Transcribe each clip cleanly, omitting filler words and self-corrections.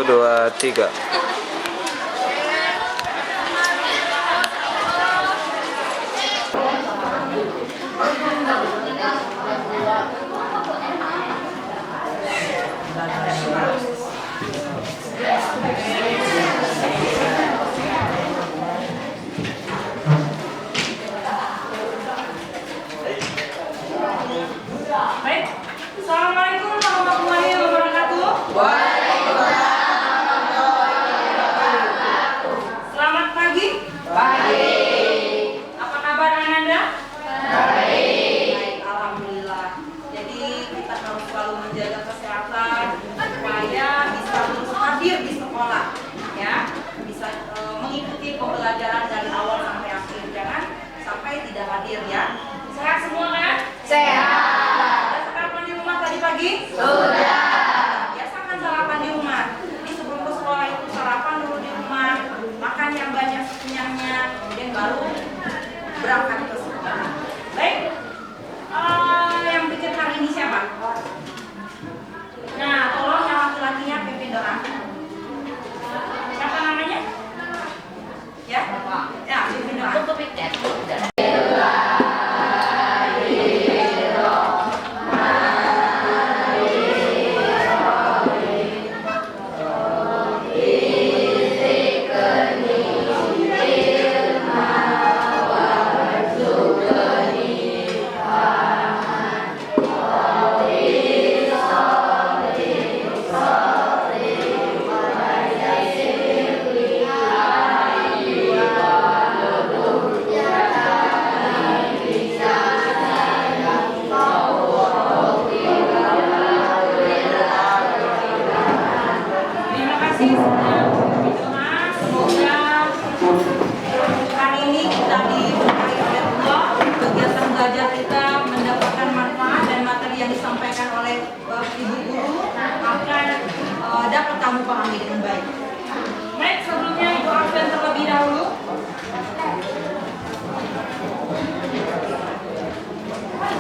2, 3. Baik, Assalamualaikum warahmatullahi wabarakatuh. Selamat pagi. Apa kabar Ananda? Baik, alhamdulillah. Jadi kita harus selalu menjaga kesehatan supaya bisa terus hadir di sekolah, ya, bisa mengikuti pembelajaran dari awal sampai akhir, jangan sampai tidak hadir, ya. Sehat semua kan? Sudah sarapan di rumah tadi pagi? Biasakan sarapan di rumah. Jadi sebelum ke sekolah itu sarapan dulu di rumah, makan yang banyak sekenyangnya, kemudian baru berangkat ke sekolah. Baik, yang bikin hari ini siapa? Nah, tolong yang laki-lakinya pimpin doa. Siapa namanya? Ya, ya pimpin doa. Dapat kamu pahami dengan baik. Baik, sebelumnya Ibu absen terlebih dahulu.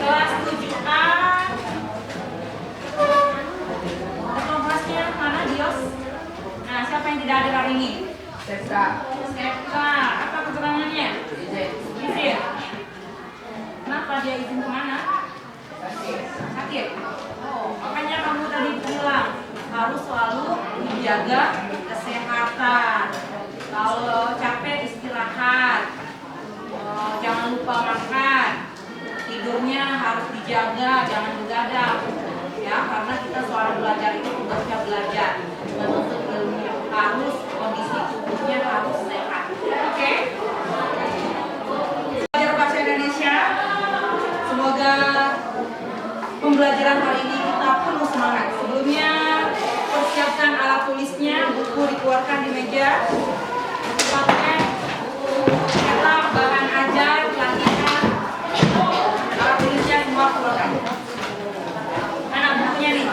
Kelas 7A. Kelasnya mana, Dios? Nah, siapa yang tidak hadir hari ini? Septa. Apa keterangannya? Izin. Kenapa dia izin kemana? Sakit. Oh, makanya kamu tadi bilang harus selalu menjaga kesehatan. Kalau capek istirahat, jangan lupa makan, tidurnya harus dijaga, jangan begadang, ya, karena kita soal belajar itu tugasnya belajar, menuntut ilmu, harus kondisi tubuhnya harus sehat. Oke? Belajar bahasa Indonesia, semoga pembelajaran hari ini kita penuh semangat. Sebelumnya persiapkan alat tulisnya, buku dikeluarkan di meja, pakai cetak, bahan ajar, pelatihan, alat tulisnya semua keluarkan. Mana bukunya nih?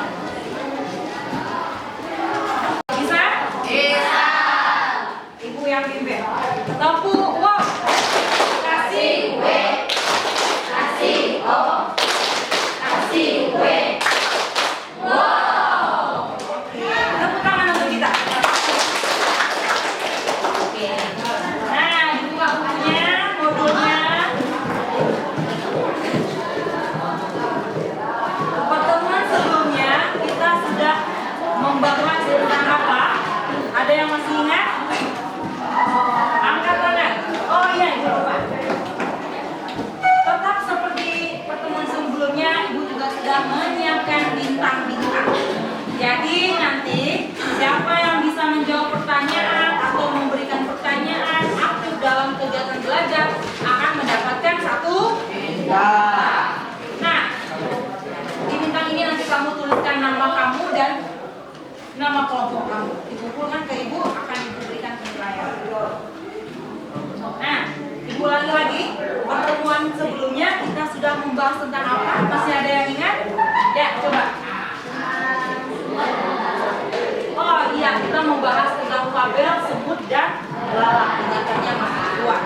Bisa? Bisa. Ibu yang pimpin. Topu, wow. Kasih, we. Kasih, oh. Kasih, we. Wow. Tepuk tangan untuk kita. Oke. Nah, dibuka bukunya, modulnya. Pertemuan sebelumnya kita sudah membahas tentang apa? Ada yang masih ingat? Angkat tangan. Oh iya, Ibu lupa. Tetap seperti pertemuan sebelumnya, Ibu juga sudah menyiapkan bintang-bintang. Jadi nanti siapa yang bisa menjawab pertanyaan atau memberikan pertanyaan aktif dalam kegiatan belajar akan mendapatkan satu bintang. Nah, di bintang ini nanti kamu tuliskan nama kamu dan nama kelompok kamu. Dikumpulkan ke Ibu, akan diberikan penilaian. Nah, Ibu ulangi lagi. Pertemuan sebelumnya kita sudah membahas tentang apa? Masih ada yang ingat? Ya, coba. Oh iya, kita membahas tentang fabel, semut, dan belalang. Ingatannya masih kuat.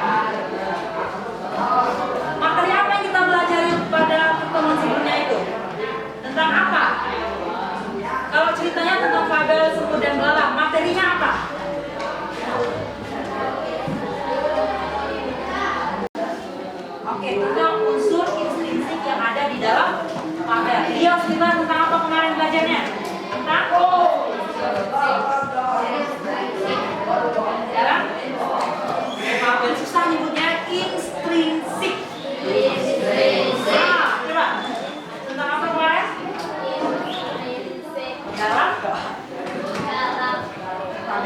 Materi apa yang kita belajar pada pertemuan sebelumnya itu? Tentang apa? Kalau ceritanya tentang fabel, semut, dan belalang, materi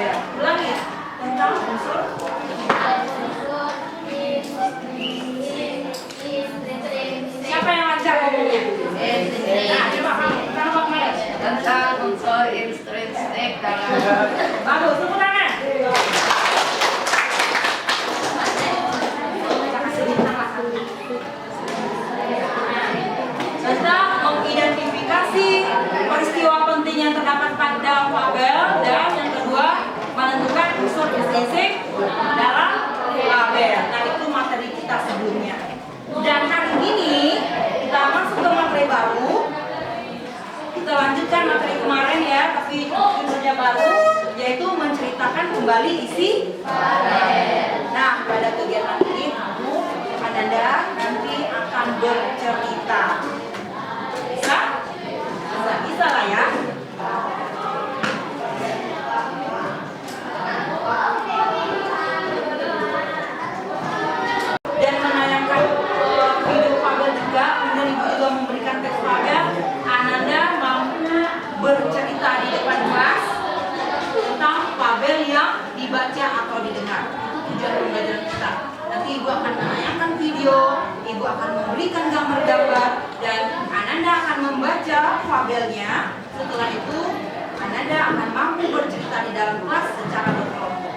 Fabel. Ulangi ya, tentang unsur. Siapa yang lancar ngomongnya? Nah, coba kamu, Pak Malik. Tentang unsur intrinsik dalam. Bagus, tepuk tangan. Tentang mengidentifikasi peristiwa penting yang terdapat pada fabel, dan yang kedua menentukan unsur intrinsik dalam fabel. Nah, itu materi kita sebelumnya. Dan hari ini kita masuk ke materi baru. Kita lanjutkan materi kemarin ya, tapi judulnya baru, yaitu menceritakan kembali isi fabel. Nah, pada kegiatan ini kamu, Ananda, nanti akan bercerita. Bisa? Bisa lah ya. Dan menayangkan video fabel juga, kemudian ibu juga memberikan teks fabel. Ananda mampu bercerita di depan kelas tentang fabel yang dibaca atau didengar. Itu tujuan pembelajaran kita. Nanti ibu akan menayangkan video, ibu akan memberikan gambar-gambar, dan Ananda akan membaca fabelnya. Setelah itu Ananda akan mampu bercerita di dalam kelas secara berkelompok.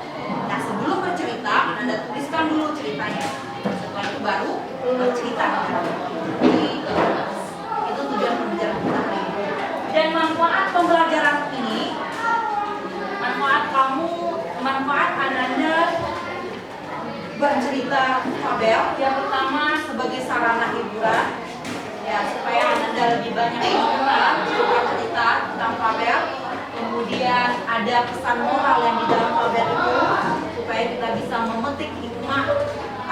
Nah, sebelum bercerita Ananda tuliskan dulu ceritanya. Setelah itu baru bercerita di kelas. Itu tujuan pembelajaran kita hari ini. Dan manfaat pembelajaran ini, manfaat Ananda bercerita fabel, yang pertama sebagai sarana hiburan ya, supaya Ananda lebih banyak mengenal cerita tentang fabel. Kemudian ada pesan moral yang di dalam fabel itu, supaya kita bisa memetik hikmah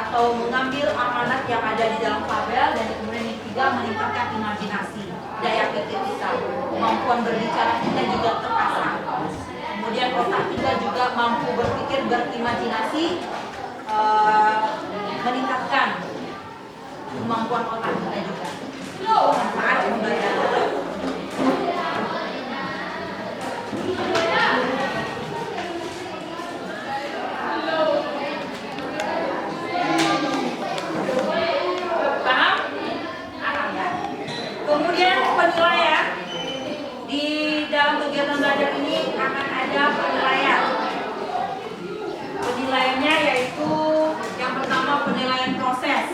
atau mengambil amanat yang ada di dalam fabel. Dan kemudian yang ketiga, meningkatkan imajinasi, daya pikir kita, kemampuan berbicara kita juga terasah. Kemudian otak kita juga mampu berpikir, berimajinasi, meningkatkan kemampuan otak kita juga. Manfaat pembelajaran. Paham? Paham ya? Kemudian penilaian. Di dalam kegiatan belajar ini akan ada penilaian. Penilaiannya yaitu yang pertama penilaian proses.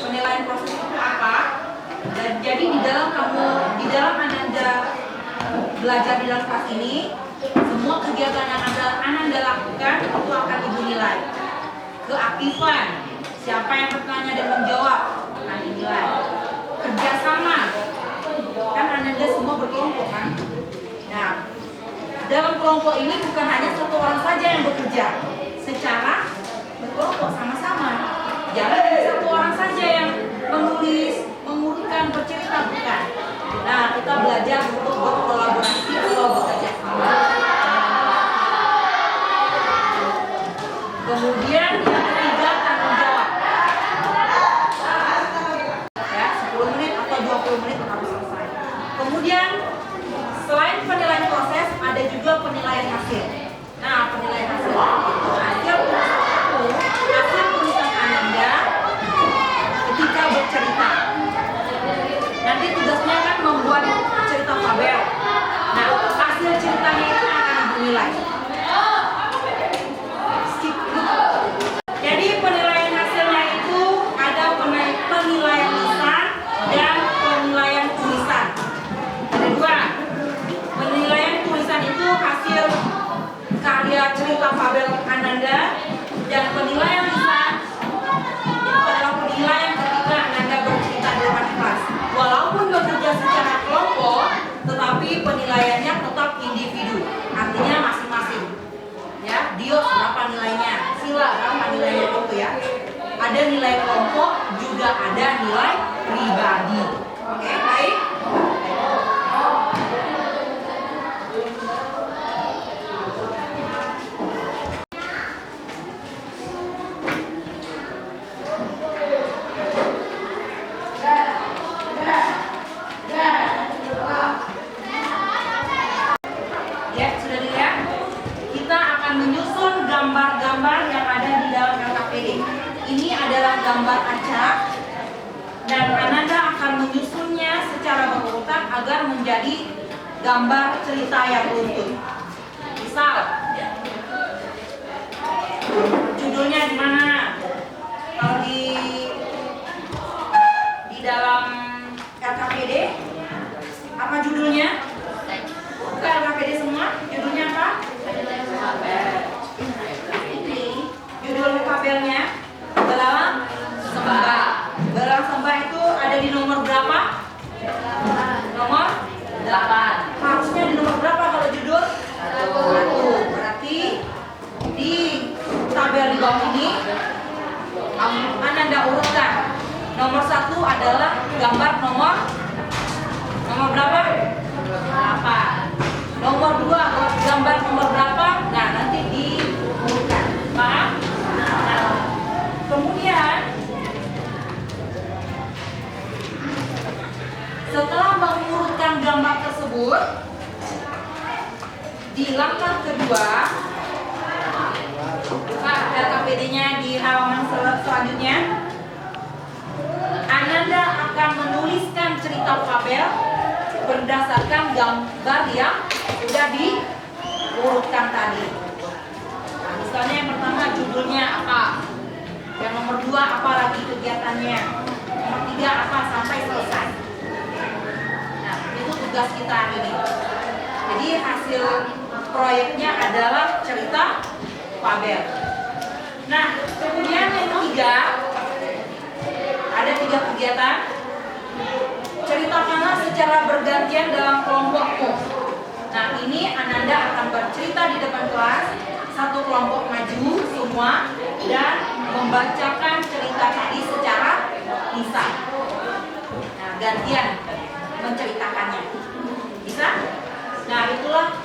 Penilaian proses itu apa? Dan jadi di dalam Ananda belajar di dalam kelas ini, semua kegiatan yang Ananda lakukan itu akan ibu nilai. Keaktifan, siapa yang bertanya dan menjawab akan dinilai. Kerjasama, kan Ananda semua berkelompok kan? Nah, dalam kelompok ini bukan hanya satu orang saja yang bekerja, secara berkelompok sama-sama. Jangan hanya satu orang saja yang menulis, mengurutkan, bercerita, bukan. Nah, kita belajar untuk berkolaborasi atau bekerja sama. Kemudian yang ketiga, tanggung jawab. Ya, 10 menit atau 20 menit harus selesai. Kemudian selain penilaian proses, ada juga penilaian hasil. Nah, penilaian hasil itu hasil tulisan Ananda ketika bercerita. Nanti tugasnya kan membuat cerita fabel. Nah, hasil ceritanya itu akan dinilai. Jadi penilaian hasilnya itu ada penilaian lisan dan penilaian tulisan. Ada dua. Penilaian tulisan itu hasil karya cerita fabel Ananda, dan penilaian lisan itu adalah penilaian ketika Ananda bercerita di depan kelas. Walaupun bekerja secara kelompok, tetapi penilaiannya tetap individu, artinya masing-masing. Ya, Dio berapa nilainya? Sila berapa nilainya itu ya? Ada nilai kelompok, juga ada nilai pribadi. Oke, baik. Ya, sudah dilihat? Kita gambar-gambar yang ada di dalam LKPD. Ini adalah gambar acak dan Ananda akan menyusunnya secara berurutan agar menjadi gambar cerita yang runtun. Misal, judulnya di mana? Kalau di dalam LKPD apa judulnya? Bukan LKPD semua, judulnya apa? Judul tabelnya Belalang Sembah. Belalang Sembah itu ada di nomor berapa? Nomor 8. Harusnya di nomor berapa kalau judul? 1. Berarti di tabel di bawah ini Ananda urutkan. Nomor 1 adalah gambar nomor berapa? 8. Nomor 2 gambar nomor berapa? Nah, nanti diurutkan. Paham? Nah, kemudian setelah mengurutkan gambar tersebut, di langkah kedua, buka LKPD-nya di halaman selanjutnya, Ananda akan menuliskan cerita fabel berdasarkan gambar yang sudah diurutkan tadi. Nah, misalnya yang pertama judulnya apa, yang nomor 2 apa lagi kegiatannya, nomor 3 apa sampai selesai. Nah, itu tugas kita hari ini. Jadi hasil proyeknya adalah cerita fabel. Nah, kemudian yang ketiga, ada 3 kegiatan. Ceritakanlah secara bergantian dalam kelompokmu. Nah, ini Ananda akan bercerita di depan kelas, satu kelompok maju semua dan membacakan cerita tadi secara lisan. Nah, gantian menceritakannya. Bisa? Nah, itulah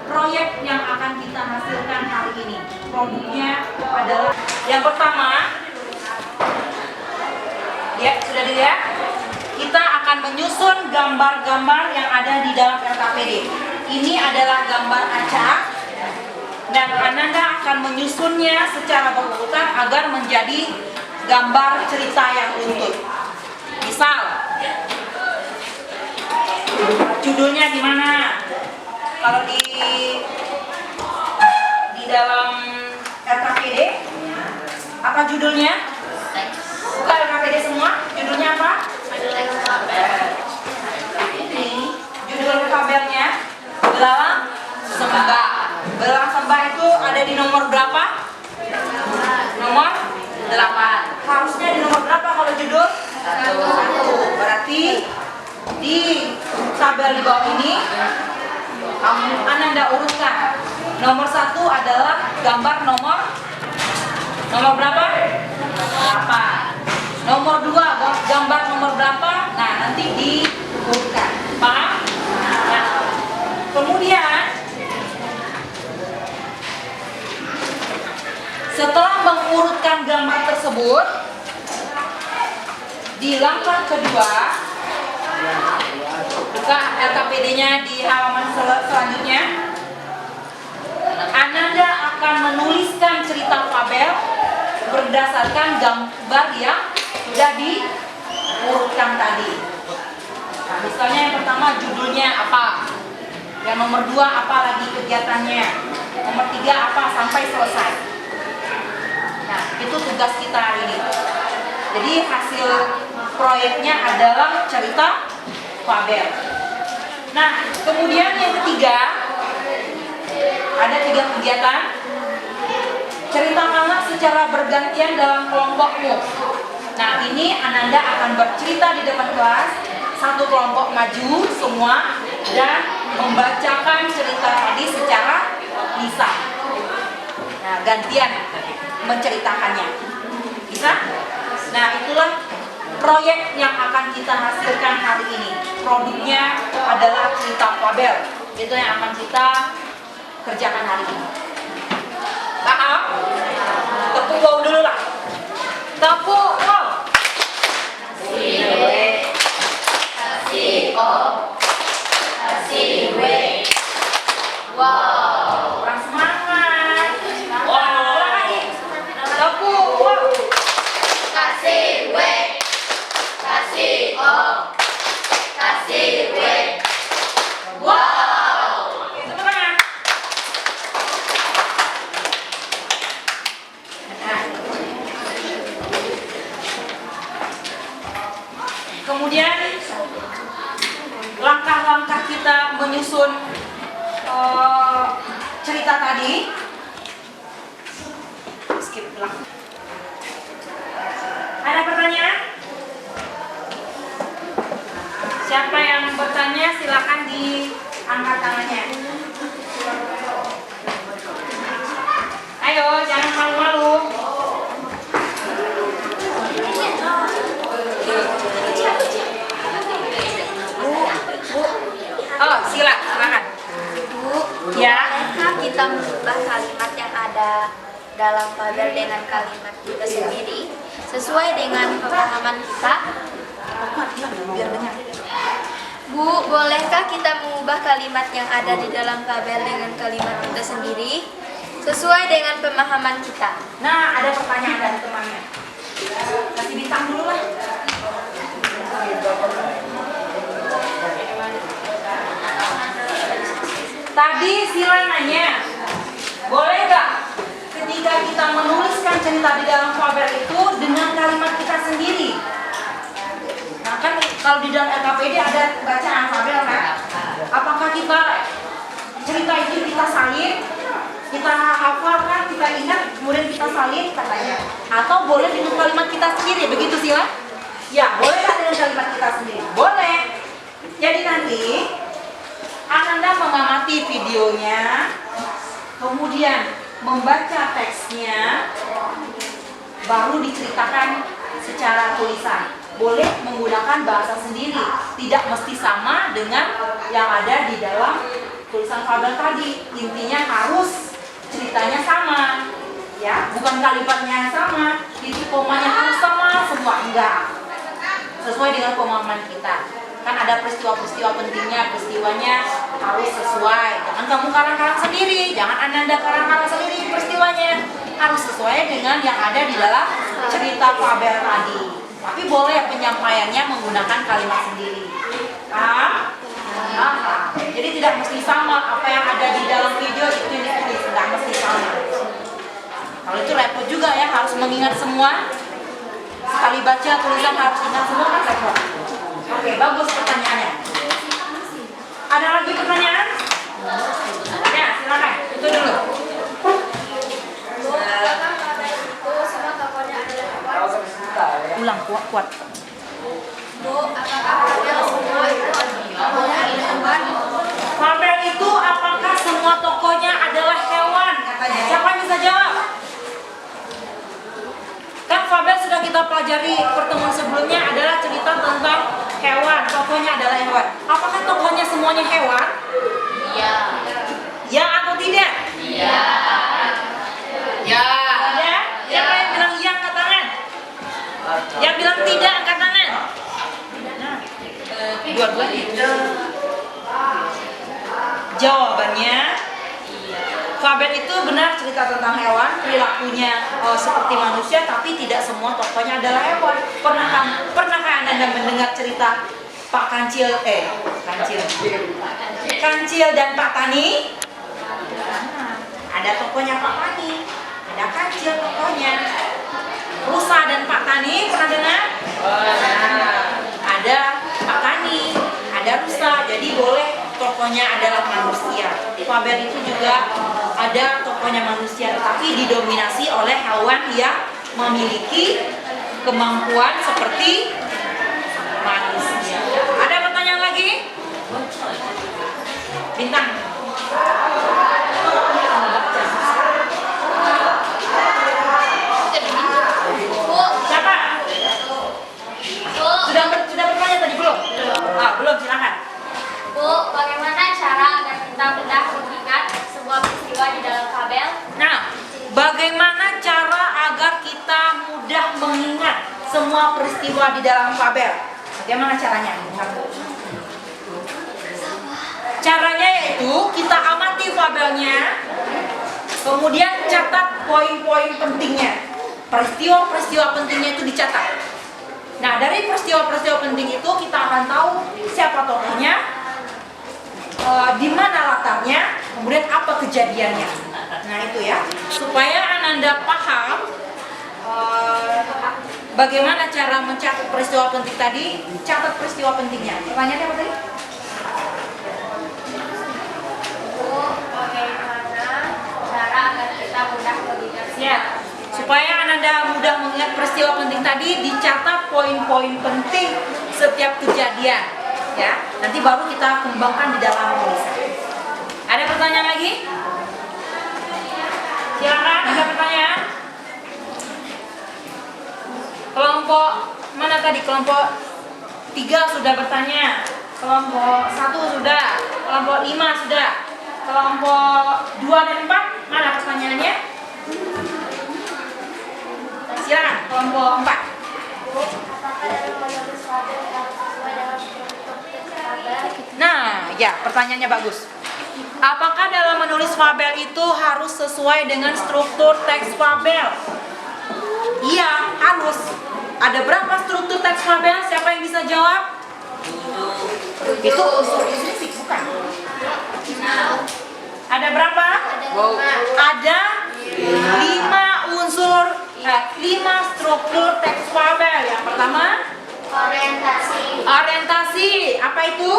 proyek yang akan kita hasilkan hari ini. Produknya adalah yang pertama, ya sudah dilihat. Kita akan menyusun gambar-gambar yang ada di dalam LKPD. Ini adalah gambar acak dan Ananda akan menyusunnya secara berurutan agar menjadi gambar cerita yang runtun. Misal, judulnya di mana? Kalau di dalam LKPD apa judulnya? Bukan LKPD semua, judulnya apa? Ini judul tabelnya Belalang Sembah. Belalang Sembah itu ada di nomor berapa? Nomor 8. Harusnya di nomor berapa kalau judul? 1. Berarti di tabel di bawah ini Ananda urutkan. Nomor 1 adalah gambar nomor berapa? 8. Nomor 2 gambar nomor berapa? Nah, nanti diurutkan. Paham? Nah, kemudian setelah mengurutkan gambar tersebut, di langkah kedua, buka LKPD-nya di halaman selanjutnya, Ananda akan menuliskan cerita fabel berdasarkan gambar yang sudah diurutkan tadi. Nah, misalnya yang pertama judulnya apa, yang nomor 2 apa lagi kegiatannya, nomor 3 apa sampai selesai. Nah, itu tugas kita hari ini. Jadi hasil proyeknya adalah cerita fabel. Nah, kemudian yang ketiga, ada 3 kegiatan. Ceritakanlah secara bergantian dalam kelompokmu. Nah, ini Ananda akan bercerita di depan kelas, satu kelompok maju semua dan membacakan cerita tadi secara lisan. Nah, gantian menceritakannya. Bisa? Nah, itulah proyek yang akan kita hasilkan hari ini. Produknya adalah cerita fabel. Itu yang akan kita kerjakan hari ini. Paham? Tepuk wow dulu lah. Tepuk wow. Kasih O, kasih W. Wow, kurang semangat. Wow. Ulang. Ada pertanyaan? Siapa yang bertanya silakan diangkat tangannya. Ayo, jangan malu-malu. Oh, silakan. Bu, Ya. bolehkah kita mengubah kalimat yang ada dalam fabel dengan kalimat kita sendiri sesuai dengan pemahaman kita? Biar dengar. Bu, bolehkah kita mengubah kalimat yang ada di dalam fabel dengan kalimat kita sendiri sesuai dengan pemahaman kita? Nah, ada pertanyaan dari temannya. Kasih bintang dulu lah. Tadi Sila nanya, boleh nggak ketika kita menuliskan cerita di dalam fabel itu dengan kalimat kita sendiri? Nah kan kalau di dalam LKPD ada bacaan fabel kan? Apakah kita cerita itu kita salin, kita hafalkan, kita ingat, kemudian kita salin katanya? Atau boleh dengan kalimat kita sendiri, begitu Sila? Ya, bolehkah dengan kalimat kita sendiri? Boleh. Jadi nanti Ananda mengamati videonya, kemudian membaca teksnya, baru diceritakan secara tulisan. Boleh menggunakan bahasa sendiri, tidak mesti sama dengan yang ada di dalam tulisan fabel tadi. Intinya harus ceritanya sama, ya, bukan kalimatnya sama, titik komanya harus sama, semua enggak. Sesuai dengan pemahaman kita. Kan ada peristiwa-peristiwa pentingnya, peristiwanya harus sesuai. Jangan kamu karang-karang sendiri, jangan Ananda karang-karang sendiri peristiwanya. Harus sesuai dengan yang ada di dalam cerita fabel tadi. Tapi boleh penyampaiannya menggunakan kalimat sendiri. Paham? Paham. Jadi tidak mesti sama apa yang ada di dalam video itu ditulis, tidak mesti sama. Kalau itu repot juga ya, harus mengingat semua. Sekali baca tulisan harus ingat semua kan repot. Oke, bagus pertanyaannya. Ada lagi pertanyaan? Ya, silakan. Itu dulu. Bu, apakah fabel itu semua tokohnya adalah hewan? Ulang kuat. Bu, apakah fabel semua itu tokohnya adalah hewan? Fabel itu apakah semua tokohnya adalah hewan? Katanya. Siapa yang bisa jawab? Kan fabel sudah kita pelajari pertemuan sebelumnya adalah cerita tentang hewan. Tokohnya adalah hewan. Apakah tokohnya semuanya hewan? Iya. Ya atau tidak? Iya. Ya. Ya? Siapa yang bilang iya angkat tangan? Yang bilang tidak angkat tangan? Nah, dua-duanya. Jawabannya, fabel itu benar cerita tentang hewan, perilakunya seperti manusia, tapi tidak semua tokohnya adalah hewan. Pernahkah Anda mendengar cerita Pak Kancil dan Pak Tani? Ada tokohnya Pak Tani, ada Kancil tokohnya. Rusa dan Pak Tani pernah dengar? Ada Pak Tani, ada Rusa, jadi boleh tokohnya adalah manusia. Fabel itu juga ada tokohnya manusia, tetapi didominasi oleh hewan yang memiliki kemampuan seperti manusia. Ada pertanyaan lagi? Bintang. Bu, Siapa? Bu, Sudah bertanya tadi belum? Belum, silakan. Bu, bagaimana cara agar kita mudah mengingat sebuah peristiwa di dalam fabel? Nah, bagaimana cara agar kita mudah mengingat semua peristiwa di dalam fabel? Bagaimana caranya? Caranya yaitu kita amati fabelnya, kemudian catat poin-poin pentingnya. Peristiwa-peristiwa pentingnya itu dicatat. Nah, dari peristiwa-peristiwa penting itu kita akan tahu siapa tokohnya, di mana latarnya, kemudian apa kejadiannya. Nah itu ya, supaya Ananda paham bagaimana cara mencatat peristiwa penting tadi. Catat peristiwa pentingnya. Pertanyaannya apa tadi? Bu, bagaimana cara agar kita mudah mengingat Ya, sebuah peristiwa Supaya Ananda mudah mengingat peristiwa penting tadi, dicatat poin-poin penting setiap kejadian. Ya, nanti baru kita kembangkan di dalam tulisan. Ada pertanyaan lagi? Silakan, ada pertanyaan? Kelompok mana tadi? Kelompok 3 sudah bertanya, kelompok 1 sudah, kelompok 5 sudah, kelompok 2 dan 4 mana pertanyaannya? Silakan, kelompok 4. Nah, ya pertanyaannya bagus. Apakah dalam menulis fabel itu harus sesuai dengan struktur teks fabel? Iya, harus. Ada berapa struktur teks fabel? Siapa yang bisa jawab? Itu unsur intrinsik, bukan? Ada berapa? Ada 5 unsur, 5 struktur teks fabel. Yang pertama, orientasi. Apa itu?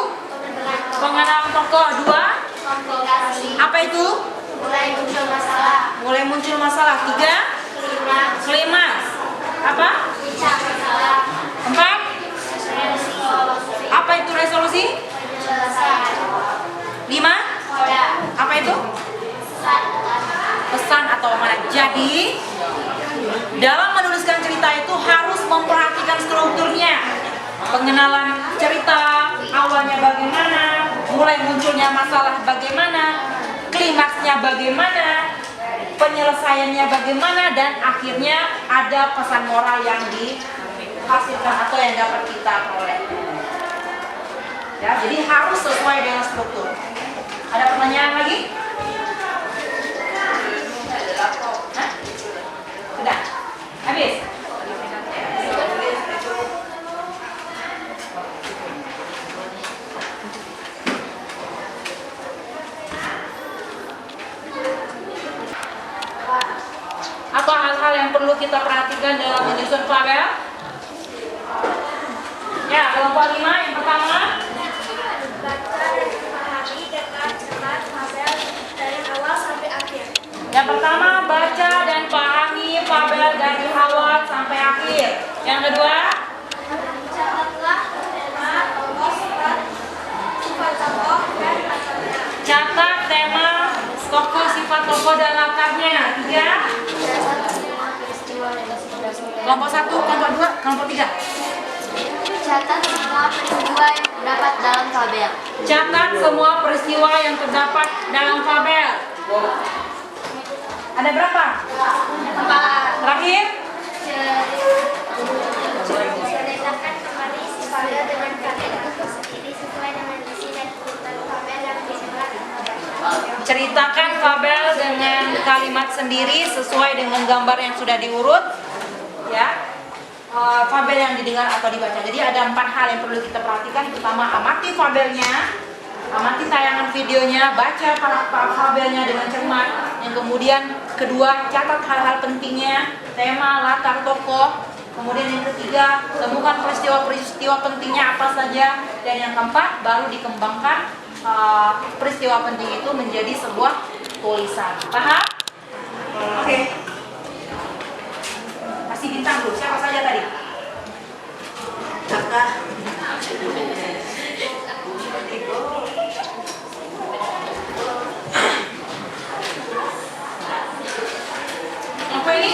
Pengenalan tokoh. 2, apa itu? Mulai muncul masalah. 3, klimaks. Apa? 4, apa itu resolusi? 5, apa itu? Pesan atau amanat. Jadi dalam menuliskan cerita itu harus memperhatikan strukturnya. Pengenalan cerita, awalnya bagaimana, mulai munculnya masalah bagaimana, klimaksnya bagaimana, penyelesaiannya bagaimana, dan akhirnya ada pesan moral yang dihasilkan atau yang dapat kita peroleh. Ya, jadi harus sesuai dengan struktur. Ada pertanyaan lagi? Hah? Sudah? Habis? Apa hal-hal yang perlu kita perhatikan dalam menyusun fabel? Ya, kelompok 5 yang pertama. Yang pertama, baca dan pahami fabel dari awal sampai akhir. Yang kedua, catat tema tokoh, sifat tokoh dan latarnya. 3, kelompok 1, kelompok 2, kelompok 3. Catat semua peristiwa yang terdapat dalam fabel. Catat semua peristiwa yang terdapat dalam fabel. Ada berapa? 4. Terakhir? Ceritakan kembali si fabel dengan kalimat sendiri sesuai dengan isi dan urutan fabel yang dimuat. Ceritakan fabel dengan kalimat sendiri sesuai dengan gambar yang sudah diurut. Ya. Fabel yang didengar atau dibaca. Jadi ada 4 hal yang perlu kita perhatikan. Pertama, amati fabelnya, amati tayangan videonya, baca fabelnya dengan cermat. Yang kemudian kedua, catat hal-hal pentingnya, tema, latar tokoh. Kemudian yang ketiga, temukan peristiwa pentingnya apa saja. Dan yang keempat, baru dikembangkan peristiwa penting itu menjadi sebuah tulisan. Paham? Oke. Kasih bintang dulu. Siapa saja tadi? Kakak. Apa ini?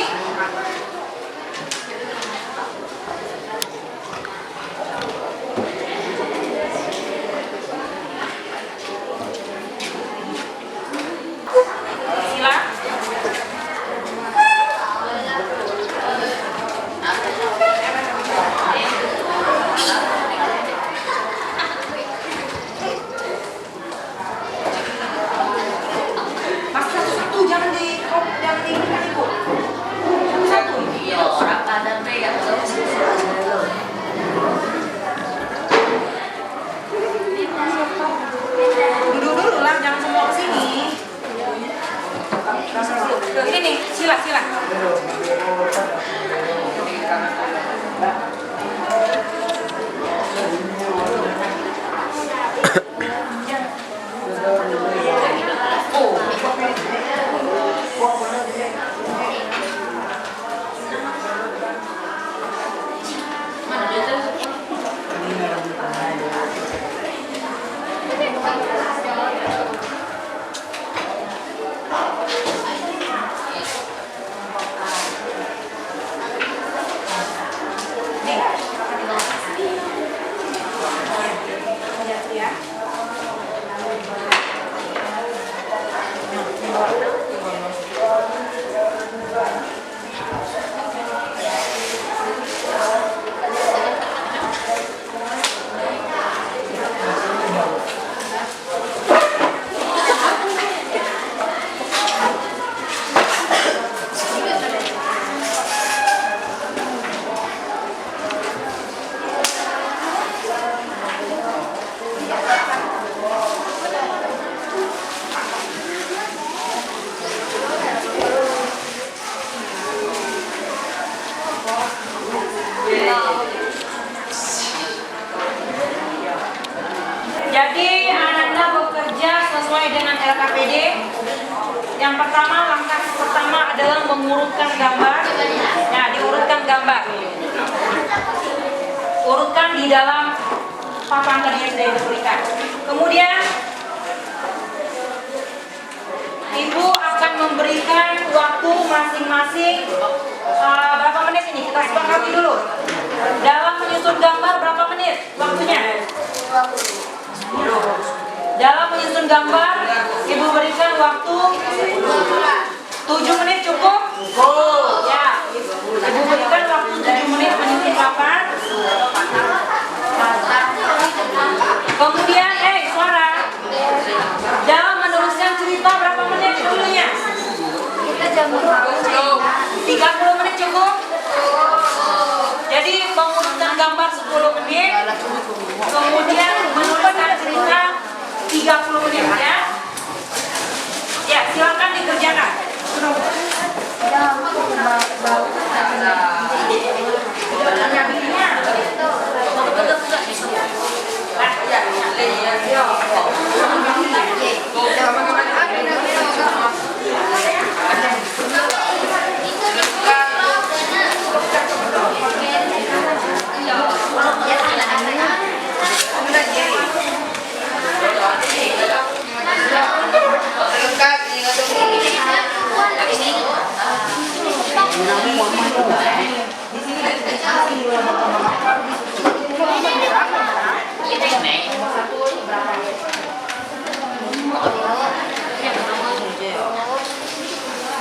Sila. Duduk dulu lah, jangan semua kesini. Ini nih, sila. mengurutkan gambar. Nah, diurutkan gambar. Urutkan di dalam papan tadi yang sudah diberikan. Kemudian Ibu akan memberikan waktu masing-masing berapa menit ini? Kita sepakati dulu. Dalam menyusun gambar berapa menit waktunya? Dalam menyusun gambar, Ibu berikan waktu 7 menit cukup? Ya, Ibu berikan waktu 7 menit menyusun papan. Kemudian, suara. Dalam meneruskan cerita berapa menit dulunya? 30 menit cukup? Jadi mengurutkan gambar 10 menit, kemudian menuliskan cerita 30 menit ya. Ya, silakan dikerjakan.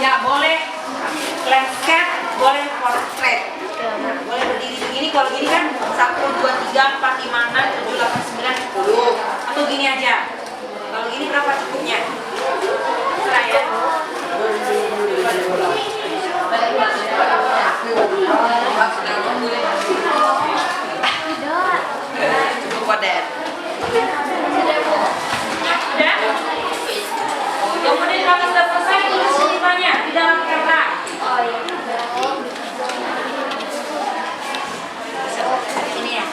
Ya, boleh landscape, boleh portrait. Boleh berdiri begini, kalau gini kan 1, 2, 3, 4, 5, 6, 7, 8, 9, 10. Atau gini aja. Kalau gini berapa cukupnya? Serah ya. Cukup padat. Sudah? Kemudian kalau sudah selesai, tulis ceritanya di dalam kertas. Ini ya.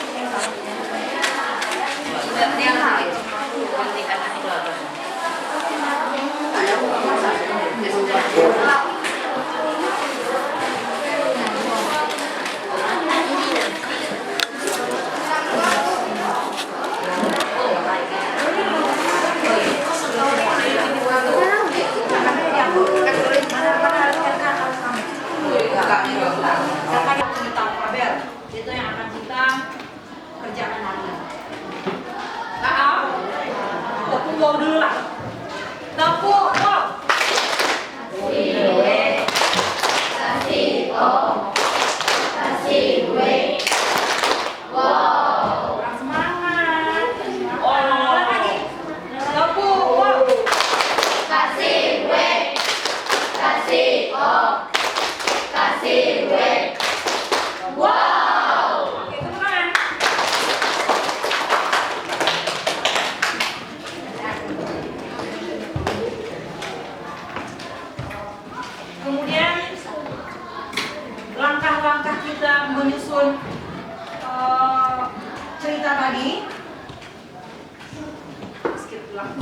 Tentang tabel itu yang akan kita kerjakan hari ini. Tepuk wow dulu lah. Tepuk wow. Kurang semangat. Ulang lagi. Tepuk wow. Wow. Oke, tepuk tangan. Kemudian langkah-langkah kita menyusun cerita tadi. Skip ulang.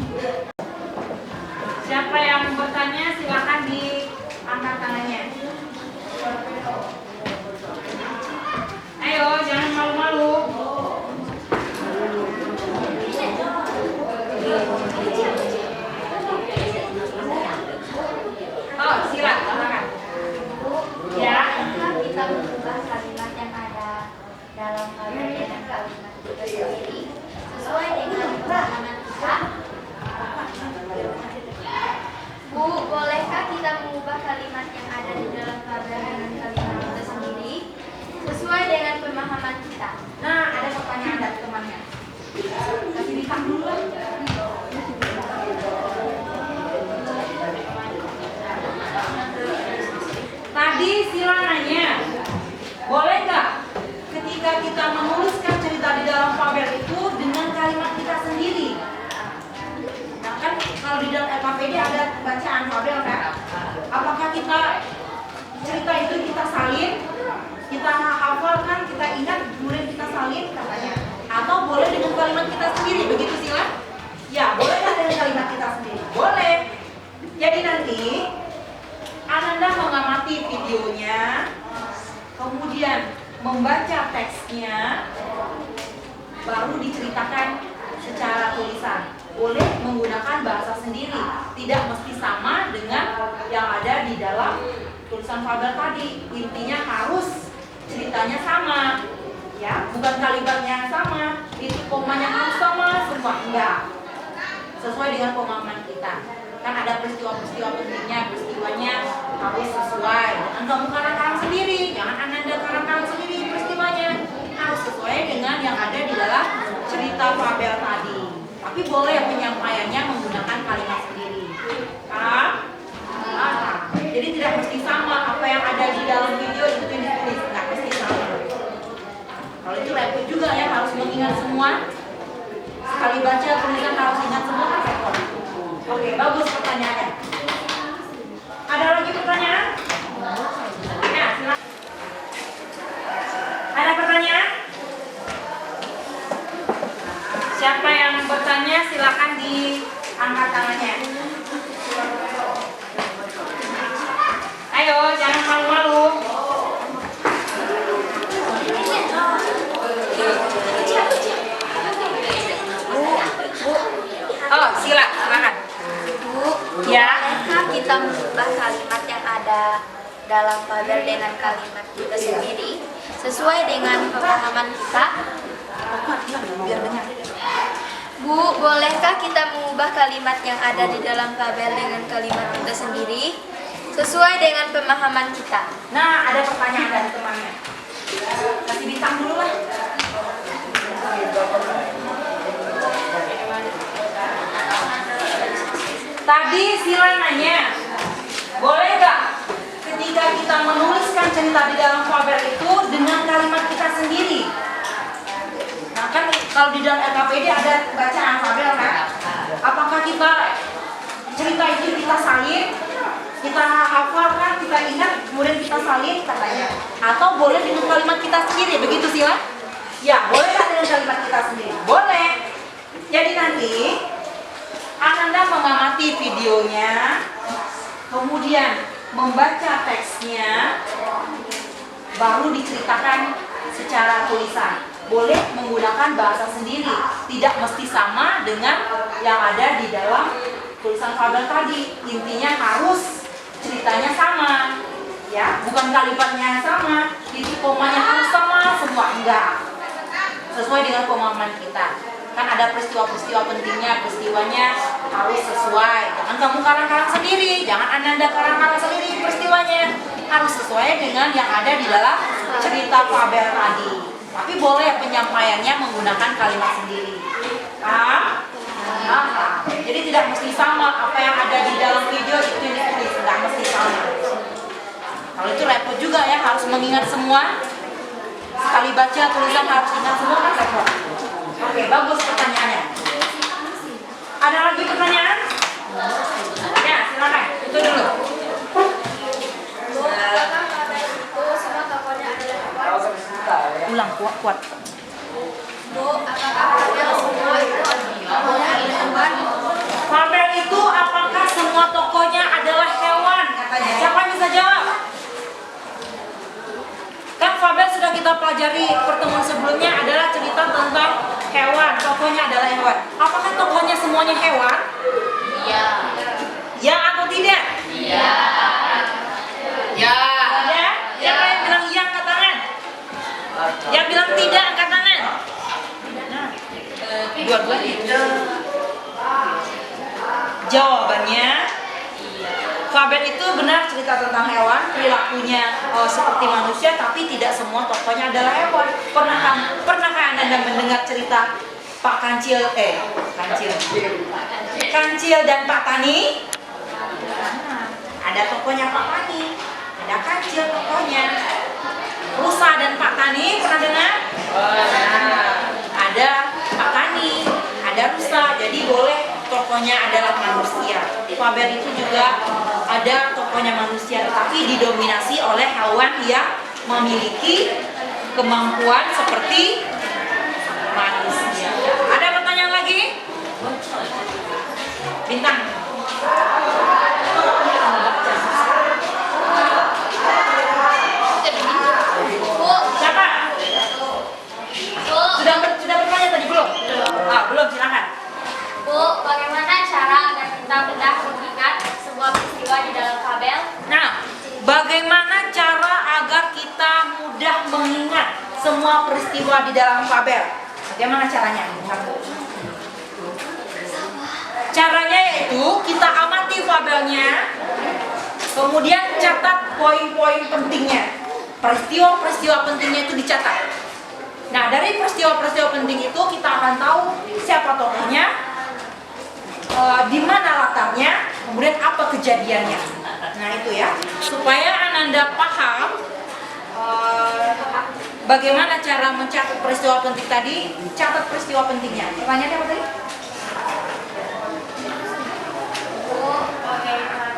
Siapa yang bertanya silakan diangkat tangannya. Ayo, jangan malu-malu. Oh, silakan. Ya. Kita mengubah kalimat yang ada dalam tabel dengan kalimat kita sendiri sesuai dengan pemahaman kita. Bu, bolehkah kita mengubah kalimat yang ada di dalam tabel dengan kalimat kita sendiri sesuai dengan pemahaman kita? Nah, ada pertanyaan dari temannya. Kasih bintang dulu lah. Tadi Sila nanya, boleh nggak ketika kita menuliskan cerita di dalam tabel itu dengan kalimat kita sendiri? Nah, kan kalau di dalam LKPD ada bacaan tabel kan? Apakah kita cerita itu kita salin, kita hafalkan, kita ingat, kemudian kita salin katanya? Atau boleh dengan kalimat kita sendiri, begitu Sila? Ya, boleh nggak dengan kalimat kita sendiri? Boleh. Jadi nanti Ananda mengamati kemudian membaca teksnya, baru diceritakan secara tulisan. Boleh menggunakan bahasa sendiri, tidak mesti sama dengan yang ada di dalam tulisan fabel tadi. Intinya harus ceritanya sama, ya, bukan kalimatnya sama, titik komanya harus sama, semua enggak. Sesuai dengan pemahaman kita. Kan ada peristiwa-peristiwa pentingnya, peristiwanya harus sesuai. Jangan kamu karang-karang sendiri, jangan Ananda karang-karang sendiri peristiwanya. Harus sesuai dengan yang ada di dalam cerita fabel tadi. Tapi boleh penyampaiannya menggunakan kalimat sendiri. Paham? Jadi tidak mesti sama apa yang ada di dalam video itu ditulis, nggak mesti sama. Kalau itu repot juga ya, harus mengingat semua. Sekali baca tulisan harus ingat semua kan repot. Oke, bagus pertanyaannya. Ada lagi pertanyaan? Ya, silakan. Ada pertanyaan? Siapa yang bertanya silakan diangkat tangannya. Ayo, jangan malu-malu. Oh, silakan. Bu, Ya. bolehkah kita mengubah kalimat yang ada dalam fabel dengan kalimat kita sendiri sesuai dengan pemahaman kita? Biar dengar. Bu, bolehkah kita mengubah kalimat yang ada di dalam fabel dengan kalimat kita sendiri sesuai dengan pemahaman kita? Nah, ada pertanyaan dari temannya. Kasih bintang dulu lah. Tadi Sila nanya, boleh nggak ketika kita menuliskan cerita di dalam fabel itu dengan kalimat kita sendiri? Nah kan kalau di dalam LKPD ada bacaan fabel kan? Apakah kita cerita itu kita salin, kita hafalkan, kita ingat, kemudian kita salin katanya? Atau boleh dengan kalimat kita sendiri, begitu Sila? Ya, boleh kan dengan kalimat kita sendiri? Boleh. Jadi nanti Ananda mengamati videonya, kemudian membaca teksnya, baru diceritakan secara tulisan. Boleh menggunakan bahasa sendiri, tidak mesti sama dengan yang ada di dalam tulisan fabel tadi. Intinya harus ceritanya sama, ya, bukan kalimatnya sama, titik komanya harus sama, semua enggak. Sesuai dengan pemahaman kita. Kan ada peristiwa-peristiwa pentingnya, peristiwanya harus sesuai. Jangan kamu karang-karang sendiri, jangan Ananda karang-karang sendiri peristiwanya. Harus sesuai dengan yang ada di dalam cerita fabel tadi. Tapi boleh penyampaiannya menggunakan kalimat sendiri. Paham? Nah, jadi tidak mesti sama apa yang ada di dalam video itu ditulis, tidak mesti sama. Kalau itu repot juga ya, harus mengingat semua. Sekali baca tulisan harus ingat semua kan repot. Oke, bagus pertanyaannya. Ada lagi pertanyaan? Ya, silakan. Itu dulu. Bu, apakah fabel itu semua tokohnya adalah hewan? Ulang kuat. Bu, apakah fabel semua itu tokohnya adalah hewan? Fabel itu apakah semua tokohnya adalah hewan? Katanya. Siapa yang bisa jawab? Kan fabel sudah kita pelajari pertemuan sebelumnya adalah cerita tentang hewan. Tokohnya adalah hewan. Apakah tokohnya semuanya hewan? Iya. Ya atau tidak? Iya. Ya. Ya? Siapa yang bilang iya angkat tangan? Yang bilang tidak angkat tangan? Nah, dua-duanya. Jawabannya, fabel itu benar cerita tentang hewan, perilakunya seperti manusia, tapi tidak semua tokohnya adalah hewan. Pernahkah Anda mendengar cerita Pak Kancil dan Pak Tani? Nah, ada tokohnya Pak Tani, ada Kancil tokohnya. Rusa dan Pak Tani pernah dengar? Nah, ada Pak Tani, ada Rusa, jadi boleh tokohnya adalah manusia. Fabel itu juga ada tokohnya manusia, tetapi didominasi oleh hewan yang memiliki kemampuan seperti manusia. Ada pertanyaan lagi? Bintang. Bu, semua peristiwa di dalam fabel. Bagaimana caranya? Caranya yaitu kita amati fabelnya, kemudian catat poin-poin pentingnya. Peristiwa-peristiwa pentingnya itu dicatat. Nah, dari peristiwa-peristiwa penting itu kita akan tahu siapa tokohnya, di mana latarnya, kemudian apa kejadiannya. Nah, itu ya. Supaya Ananda paham bagaimana cara mencatat peristiwa penting tadi, catat peristiwa pentingnya. Pertanyaannya apa tadi? Bagaimana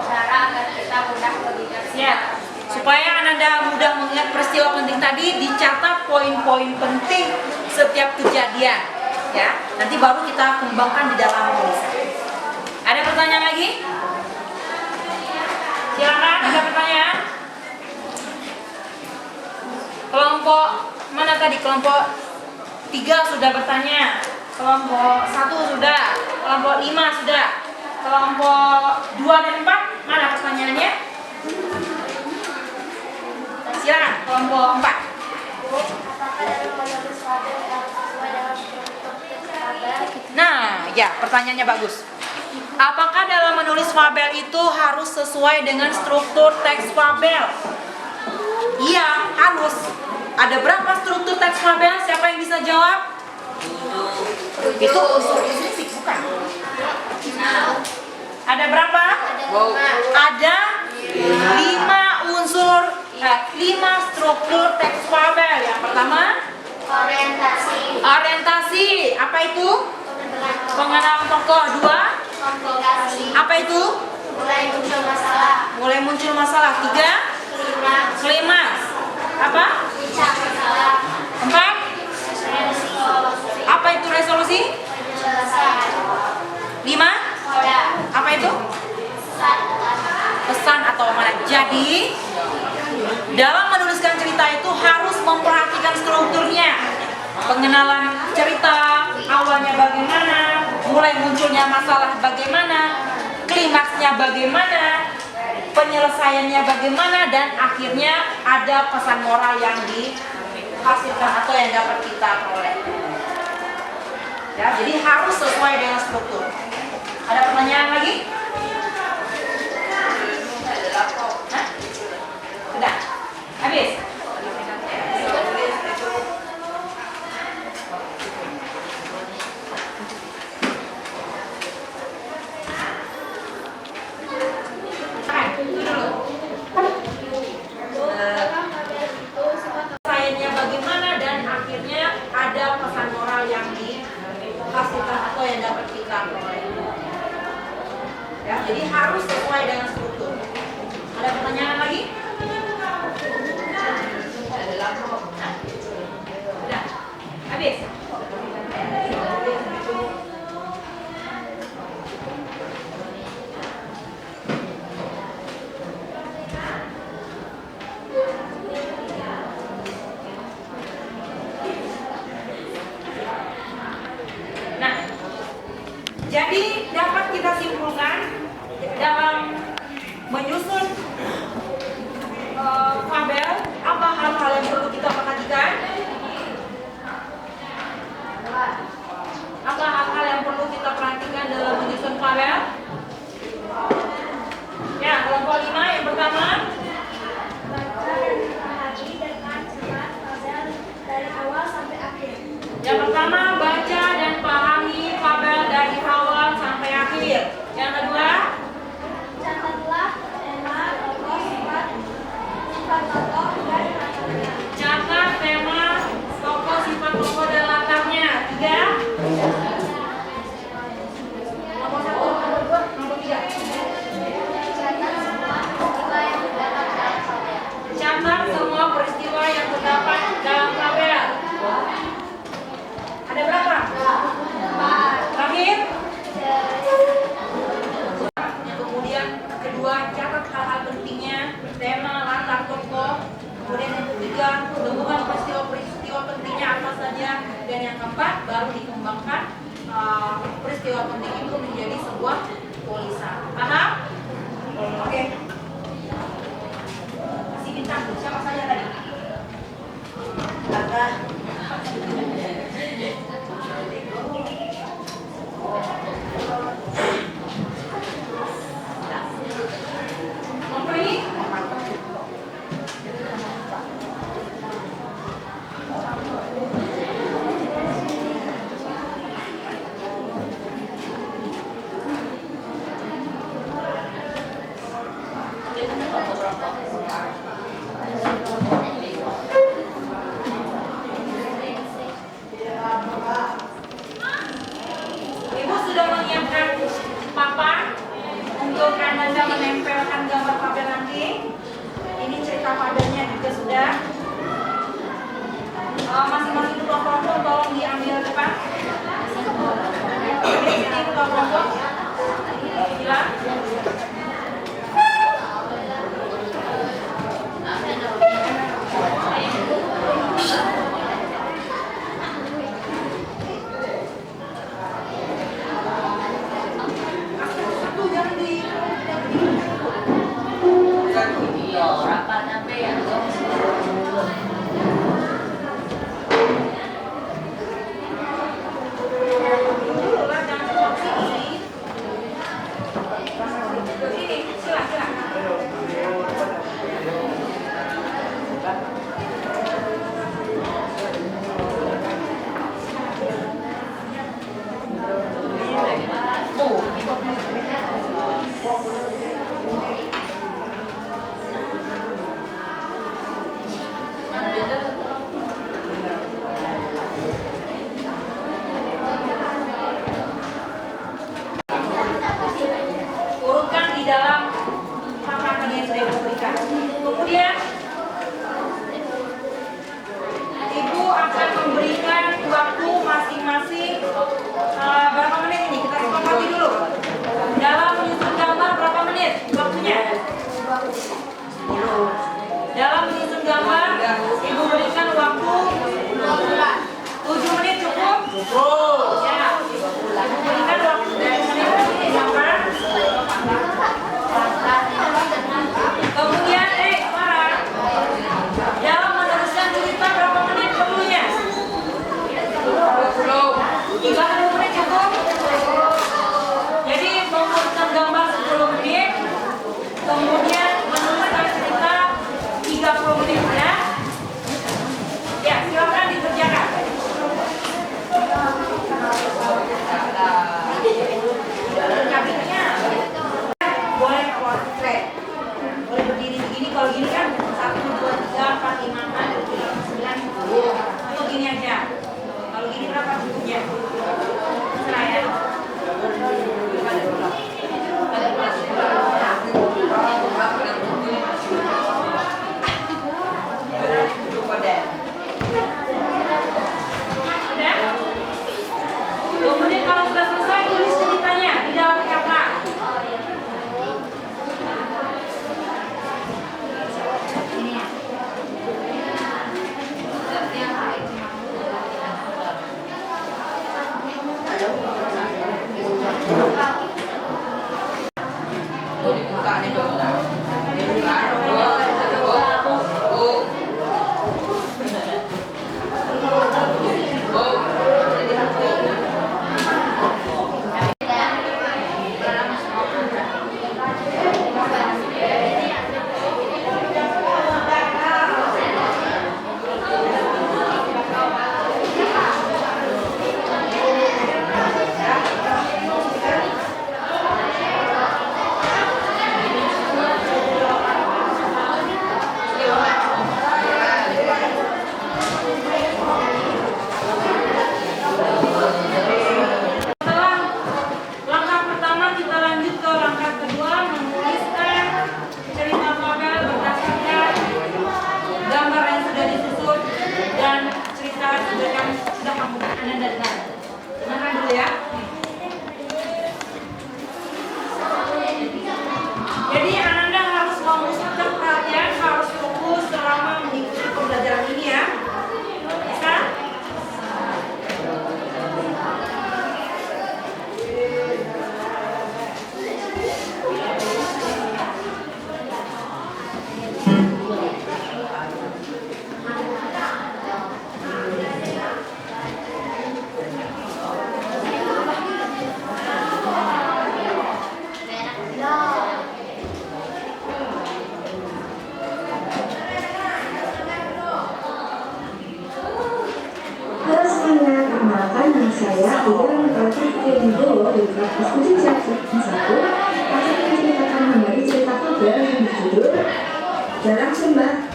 cara agar kita mudah mengingat? Ya, supaya Ananda mudah mengingat peristiwa penting tadi, dicatat poin-poin penting setiap kejadian. Ya, nanti baru kita kembangkan di dalam tulisan. Ada pertanyaan lagi? Silakan, ada pertanyaan? Kelompok mana tadi? Kelompok 3 sudah bertanya, kelompok 1 sudah, kelompok 5 sudah, kelompok 2 dan 4 mana pertanyaannya? Silakan, kelompok 4. Nah, ya pertanyaannya bagus. Apakah dalam menulis fabel itu harus sesuai dengan struktur teks fabel? Iya, harus. Ada berapa struktur teks fabel? Siapa yang bisa jawab? Itu unsur fisik, bukan? Ada berapa? Ada 5 unsur, 5 struktur teks fabel. Yang pertama, orientasi. Apa itu? Pengenalan tokoh. 2, apa itu? Mulai muncul masalah. 3, klimaks. Apa? 4, apa itu resolusi? 5, apa itu? Pesan atau amanat. Jadi dalam menuliskan cerita itu harus memperhatikan strukturnya. Pengenalan cerita, awalnya bagaimana, mulai munculnya masalah bagaimana, klimaksnya bagaimana, penyelesaiannya bagaimana, dan akhirnya ada pesan moral yang dihasilkan atau yang dapat kita peroleh. Ya, jadi harus sesuai dengan struktur. Ada pertanyaan lagi? Hah? Sudah? Habis? Penyelesaiannya bagaimana dan akhirnya ada pesan moral yang dihasilkan atau yang dapat kita peroleh. Ya, jadi harus sesuai dengan struktur. Ada pertanyaan lagi? Sudah? Habis? Nah, jadi dapat kita simpulkan dalam menyusun fabel, apa hal-hal yang perlu kita perhatikan? Apa hal-hal yang perlu kita perhatikan dalam menyusun fabel? Ya, kelompok 5 yang pertama. Yang pertama, baca dan pahami fabel dari awal sampai akhir. Yang kedua, Catatlah tema, tokoh, sifat tokoh, dan latarnya. catat tema, tokoh, sifat tokoh, dan latarnya. 3, nomor 1, nomor 3. Catat semua peristiwa yang terdapat dalam fabel. Ada berapa? Terakhir? Kemudian kedua, catat hal-hal pentingnya, tema, latar tokoh. Kemudian yang ketiga, temukan peristiwa pentingnya apa saja. Dan yang keempat, baru dikembangkan peristiwa penting itu menjadi sebuah tulisan. Paham? Oke. Kasih bintang, siapa saja tadi?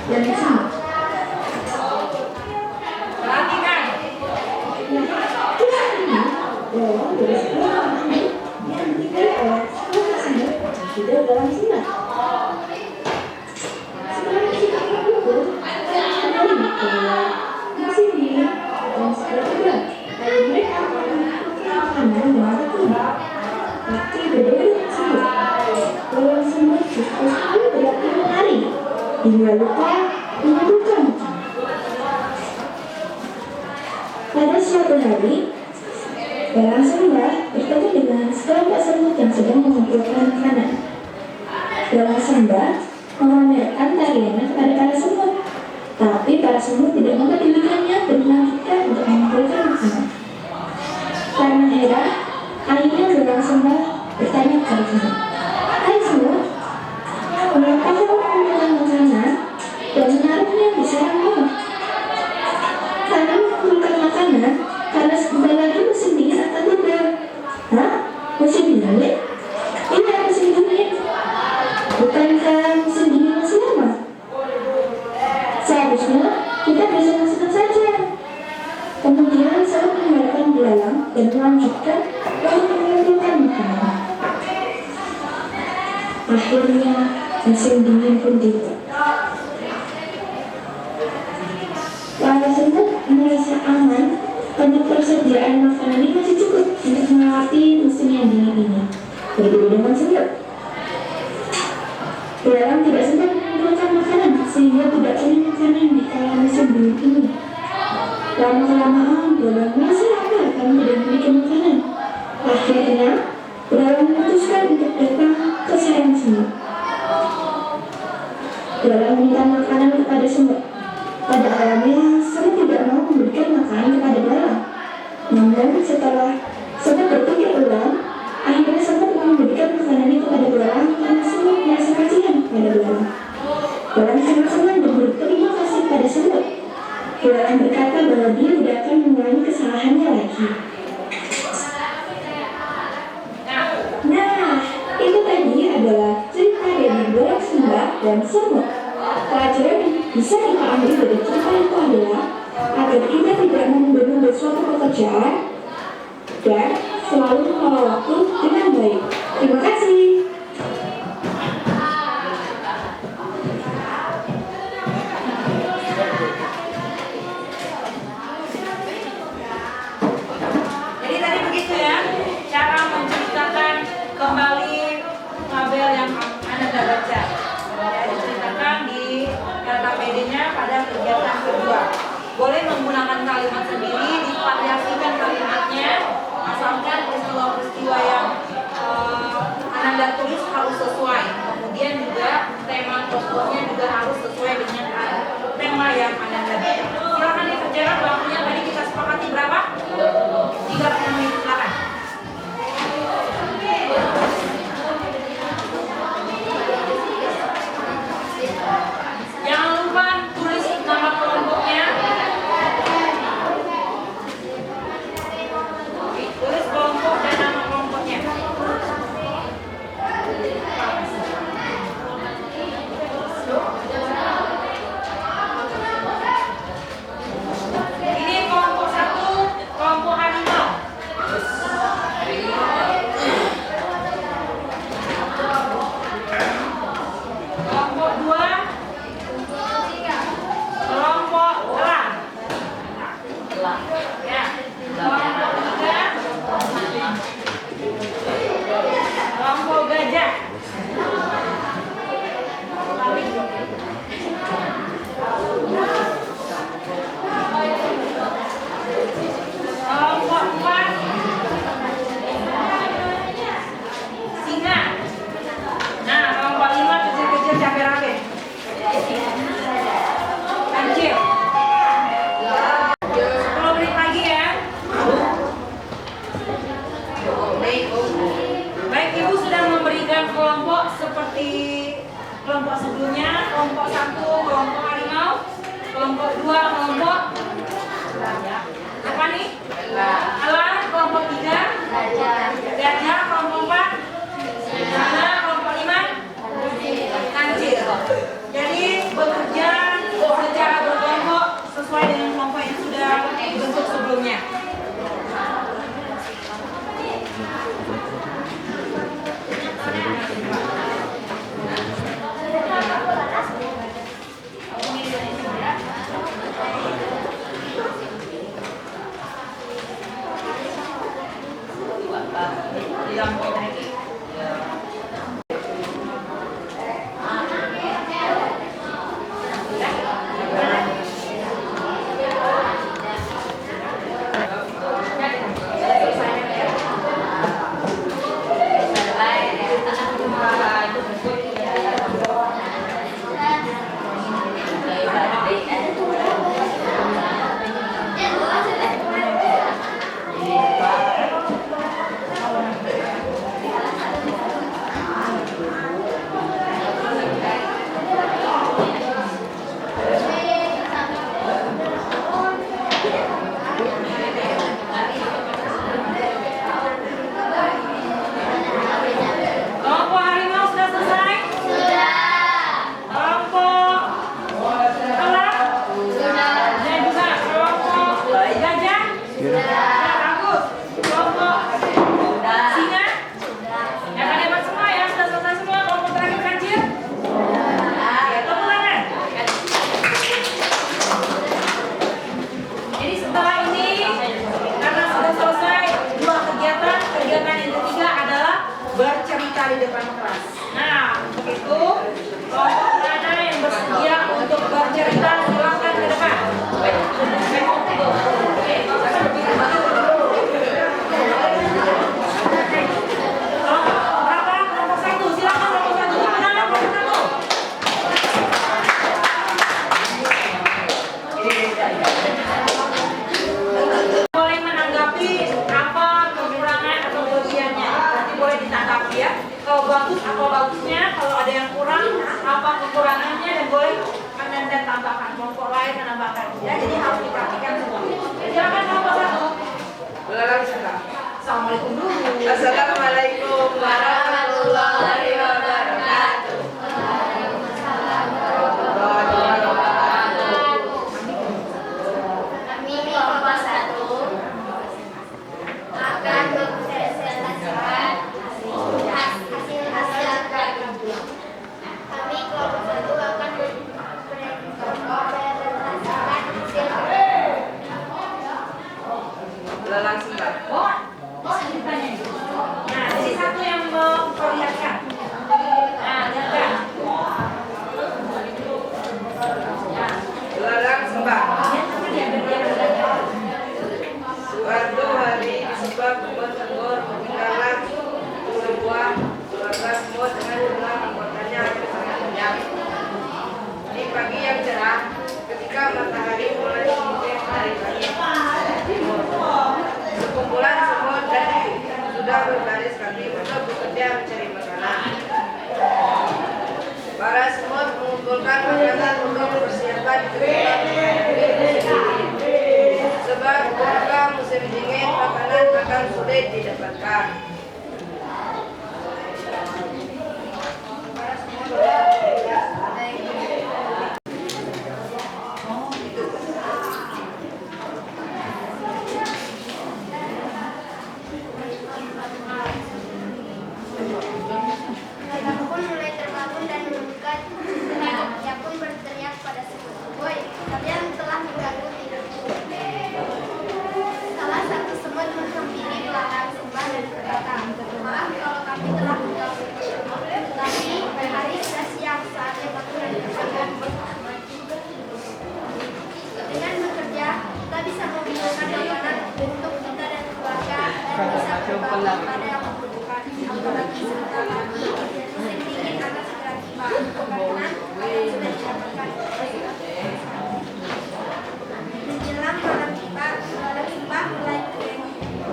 dan semut. Perhatikan. Kisah ini berawal dari sebuah pemahaman yang diberikan oleh seorang anak yang hidup dalam sunat. Setelah kisah ini gugur, kembali keluar musim dingin dan segera terbang. Lalu mereka melakukan makanan dengan berkumpul. Tapi berbeda dengan semut. Berawal semut justru berarti menari. Hingga lupa menyebutkan. Pada suatu hari, Belang Samba bertemu dengan sekelompok semut yang sedang mengumpulkan makanan. Belang Samba memamerkan tariannya kepada para semut, tapi para semut tidak mempedulikannya dan melanjutkan untuk mengumpulkan makanan. Karena heran, akhirnya Belang Samba bertanya kepada semut, "Hai semut, mengapa kamu mengumpulkan makanan dan menaruhnya di sarangmu?" "Karena mengumpulkan makanan karena sebentar lagi musim dingin akan tiba." "Hah? Musim dingin?" "Iya, musim dingin." "Bukankah musim dingin masih lama?" "Seharusnya kita bersenang-senang saja." Kemudian saya meninggalkan belalang dan melanjutkan untuk mengumpulkan makanan. Akhirnya musim dingin pun tiba. Para semut merasa aman karena persediaan makanan ini masih cukup untuk melewati musim yang dingin ini. Berbeda dengan semut, belalang tidak sempat mengumpulkan makanan sehingga tidak punya makanan di kala musim dingin ini. Lama-kelamaan belalang merasa lapar karena tidak memiliki makanan. Akhirnya belalang memutuskan untuk datang ke sarang semut. Belalang meminta makanan kepada semut. Pada awalnya, semut tidak mau memberikan makanan kepada belalang. Namun setelah semut berpikir ulang, akhirnya semut memberikan makanan itu kepada belalang karena semut merasa kasihan kepada belalang. Belalang sangat senang dan berterima kasih pada semut. Belalang berkata bahwa dia tidak akan mengulangi kesalahannya lagi. Nah, itu tadi adalah cerita dari Belang Samba dan semut. Pelajaran yang bisa kita ambil dari cerita itu adalah agar kita tidak menunda suatu pekerjaan dan selalu mengelola waktu dengan baik. Terima kasih. Jadi tadi begitu ya, cara menceritakan kembali tabel yang Anda baca. Ya, diceritakan di LKPD-nya pada kegiatan kedua. Boleh menggunakan kalimat sendiri, divariasikan kalimatnya, asalkan peristiwa-peristiwa yang Anda tulis harus sesuai. Kemudian juga tema pokoknya juga harus sesuai dengan tema yang Anda baca. Silakan dikerjakan, waktunya tadi kita sepakati berapa? 30 menit, silakan. Jangan lupa tulis nama kelompoknya. Tulis kelompok dan nama kelompoknya. Ini kelompok 1, kelompok harimau. Kelompok 2, kelompok elang. Ya. Kelompok 3, kelompok gajah. Kelompok 4, singa. Nah, kelompok 5 kecil-kecil cabai rawit. Kancil. 10 menit lagi ya. Baik, Ibu sudah memberikan kelompok seperti kelompok sebelumnya. Kelompok 1, kelompok harimau. Kelompok 2, kelompok apa nih? Elang. Kelompok 3, gajah. Kelompok 4, singa. Kelompok 5, kancil. Jadi bekerja Rita, silakan ke depan. Berapa? Kelompok 1, silakan kelompok 1. Gimana kelompok 1? Boleh menanggapi apa kekurangan atau kelebihannya. Nanti boleh ditanggapi ya. Kalau bagus apa bagusnya, kalau ada yang kurang apa kekurangannya, dan boleh dan tambahkan. Kelompok lain menambahkan. Ya, jadi harus diperhatikan semua. Silakan kelompok 1. Assalamualaikum dulu. Assalamualaikum warahmatullahi wabarakatuh. Kami kelompok 1 akan mempresentasikan hasil-hasil kami. Kami kelompok 1 akan mempresentasikan hasil kami. Belalang sembah. Oh, ditanya. Nah, jadi satu yang memperlihatkan. Nah, lihat kan? Ya. Belalang sembah. Lihat apa dia berdiam. Suatu hari di sebuah kebun anggur tinggallah sebuah keluarga semut dengan jumlah anggotanya yang sangat banyak. Di pagi yang cerah, ketika matahari mulai menyingsing dari timur, sekumpulan semut dan sudah berbaris kaki untuk bekerja mencari makanan. Para semut mengumpulkan makanan untuk persiapan kehidupan sebab ketika musim dingin makanan akan sulit didapatkan. Mereka pun mulai terbangun dan mendekat. Ia pun berteriak pada semut, "Woi, kalian telah mengganggu tidurku." Salah satu semut menghampiri belalang sembah dan berkata, "Maaf kalau kami telah mengganggu. Tapi hari sudah siang, saatnya bangun dan kerjakan bersama." Dengan bekerja, kita bisa membutuhkan makanan untuk kita dan keluarga dan bisa berbagi pada yang membutuhkan. Apalagi sebentar lagi musim dingin akan segera tiba. Makanan sudah didapatkan. Menjelang malam tiba, belalang sembah mulai kering.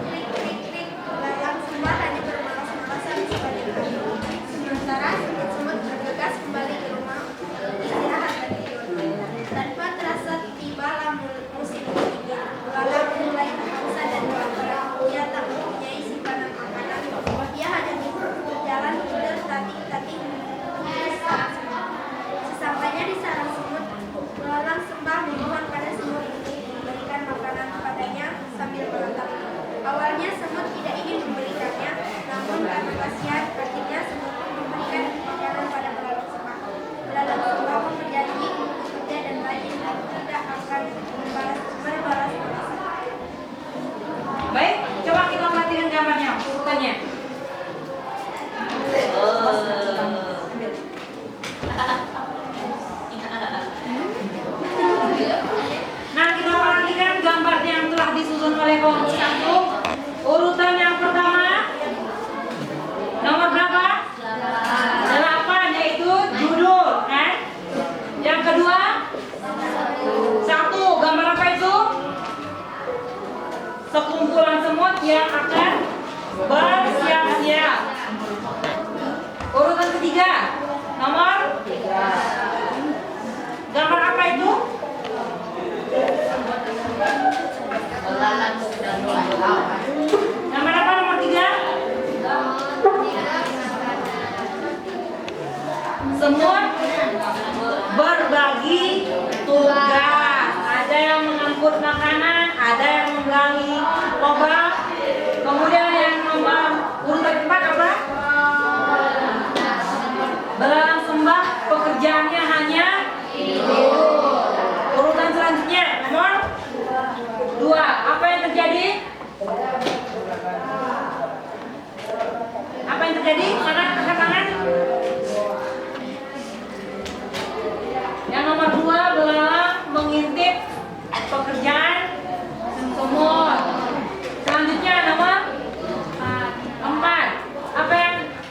Krik krik krik, belalang sembah hanya bermalas-malasan sepanjang hari. Sementara semut-semut bergegas kembali ke rumah untuk istirahat dan tidur. Tanpa terasa tibalah musim dingin. Belalang mulai kehausan dan kelaparan. Ia tak mempunyai simpanan makanan. Ia hanya berjalan tidur tatik-tatik. Sesampainya di sarang semut, belalang sembah memohon pada semut untuk memberikan makanan kepadanya sambil menatap. Awalnya semut tidak ingin memberikannya, namun karena kasihan, akhirnya semut pun memberikan makanan pada belalang sembah. Belalang sembah pun berjanji untuk bekerja dan rajin dan tidak akan berbalas malasan. Baik, coba kita perhatikan gambarnya, urutannya. Nah, kita perhatikan gambarnya yang telah disusun oleh kelompok 1. Urutan yang pertama, nomor berapa? 8, yaitu judul, kan? Yang kedua, 1, gambar apa itu? Sekumpulan semut yang akan bersiap-siap. Urutan ketiga, nomor 3. Gambar apa itu? Belalang sedang melawan. Gambar apa nomor 3? Semut berbagi tugas. Ada yang mengangkut makanan, ada yang menggali lubang. Kemudian yang nomor urutan 4 apa? Belalang sembah pekerjaannya hanya tidur. Urutan selanjutnya nomor 2. Apa yang terjadi? Apa yang terjadi? Mana angkat tangan? Yang nomor 2, belalang mengintip pekerjaan semut. Selanjutnya nomor 4.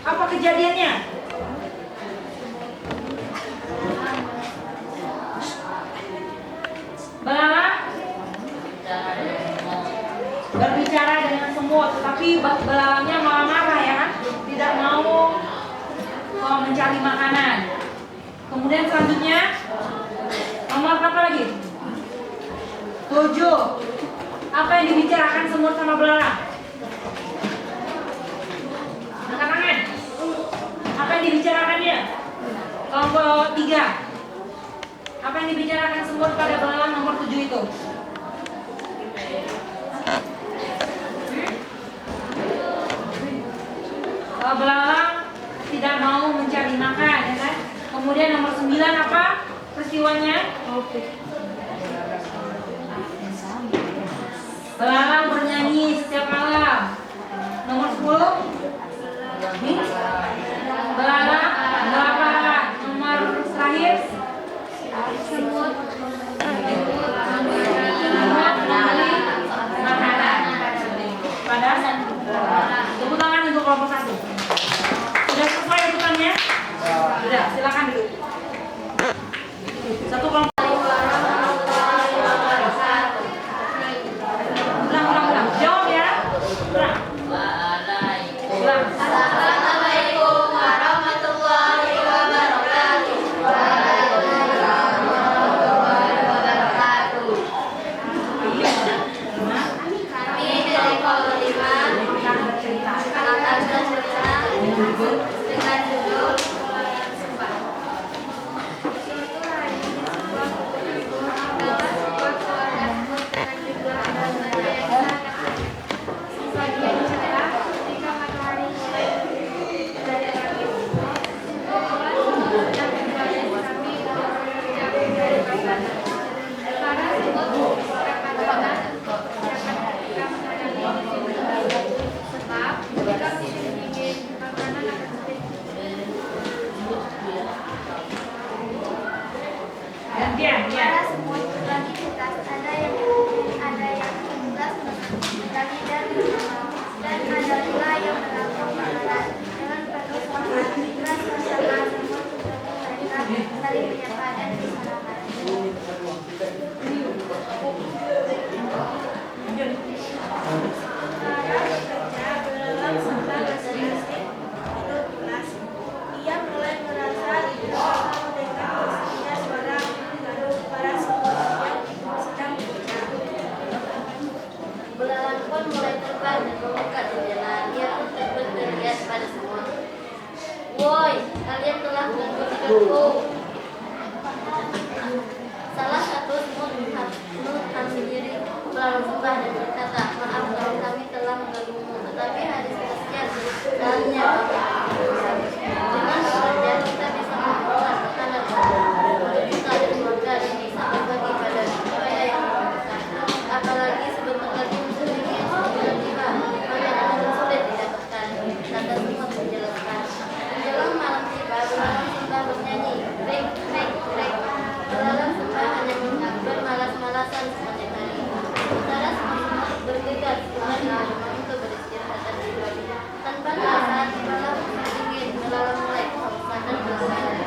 Apa kejadiannya? Belalang berbicara dengan semut, tetapi belalangnya malah marah ya kan? Tidak mau mencari makanan. Kemudian selanjutnya nomor berapa lagi? 7. Apa yang dibicarakan semut sama belalang? Angkat tangan. Apa yang dibicarakan dia? Kelompok 3. Apa yang dibicarakan semut pada belalang nomor 7 itu? Belalang tidak mau mencari makan, ya kan? Kemudian nomor 9 apa peristiwanya? Belalang bernyanyi setiap malam. Nomor 10 belalang 8. Nomor terakhir semut membeli makanan pada tepuk tangan untuk kelompok 1. Sudah selesai urutannya? Sudah, silakan duduk. Satu kelompok. Ulang. Jawab ya. Ulang. Assalamualaikum warahmatullahi wabarakatuh. Kami dari kelompok 5 akan bercerita dengan judul Sembah. Suatu hari di sebuah kebun adalah sebuah keluarga semut dengan jumlah anggota yang sangat banyak. Sebagian cerita ketika matahari mulai dari langit, kumpulan semut yang berbadan kami menjauh dari makanan. Para semut berkata-kata ketika menghadapi musim dingin, sebab ketika musim dingin makanan akan sedikit. Gantian, ya. Para semut beraktivitas, ada yang tugas lagi dan bermalam, dan ada pula yang menangkap makanan dengan penuh semangat. Inilah suasana semut mereka saling menyapa dan bersalaman. Para pekerja belalang sedang bersih-bersih perut tunas. Ia mulai merasa terganggu dengan bersihnya suara gaduh para semut yang sedang bekerja. Belalang pun mulai terbang dan membuka jendela. Dia pun terlihat pada semut. Woi, kalian telah mengganggu tidurku. Salah satu semut sendiri belalang sembah dan berkata, maaf kalau kami telah mengganggumu, tetapi hari seterusnya seharusnya dengan bekerja kita bisa membuat makanan untuk kita dan keluarga dan bisa berbagi pada supaya yang membutuhkan. Apalagi sebentar lagi musim dingin sudah tiba, makanan akan sulit didapatkan. Kata semut menjelaskan. Menjelang malam tiba, belalang sembah bernyanyi, ring, ring, ring. Belalang sembah hanya bermalas-malasan sepanjang hari. Sementara semut bergegas keluar dari rumah untuk beristirahat dan tidur. Tanpa terasa, tibalah musim dingin. Belalang mulai kehausan dan kelaparan.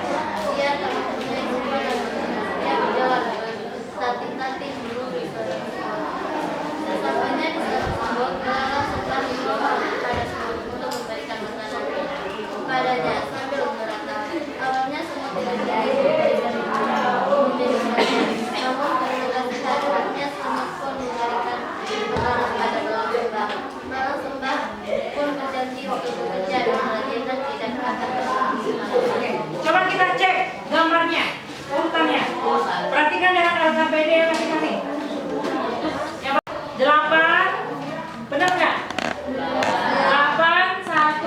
Dia tak mempunyai sumber dan makanan. Dia berjalan dengan tatih-tatih menunggu suara semut. Sesampainya di suara semut, belalang sembah memohon kepada semut untuk memberikan makanan kepadanya sambil berkata, awalnya semut tidak memberikan menjadi perhatian. Namun karena kasih hadiratnya semut pun memberikan makanan pada belalang sembah. Belalang sembah pun berjanji untuk bekerja dengan rajin dan tidak akan berhenti Oke, coba kita cek gambarnya, urutannya. Perhatikan dengan ABCD masing-masing. Yang 8, benar nggak? 8, 1,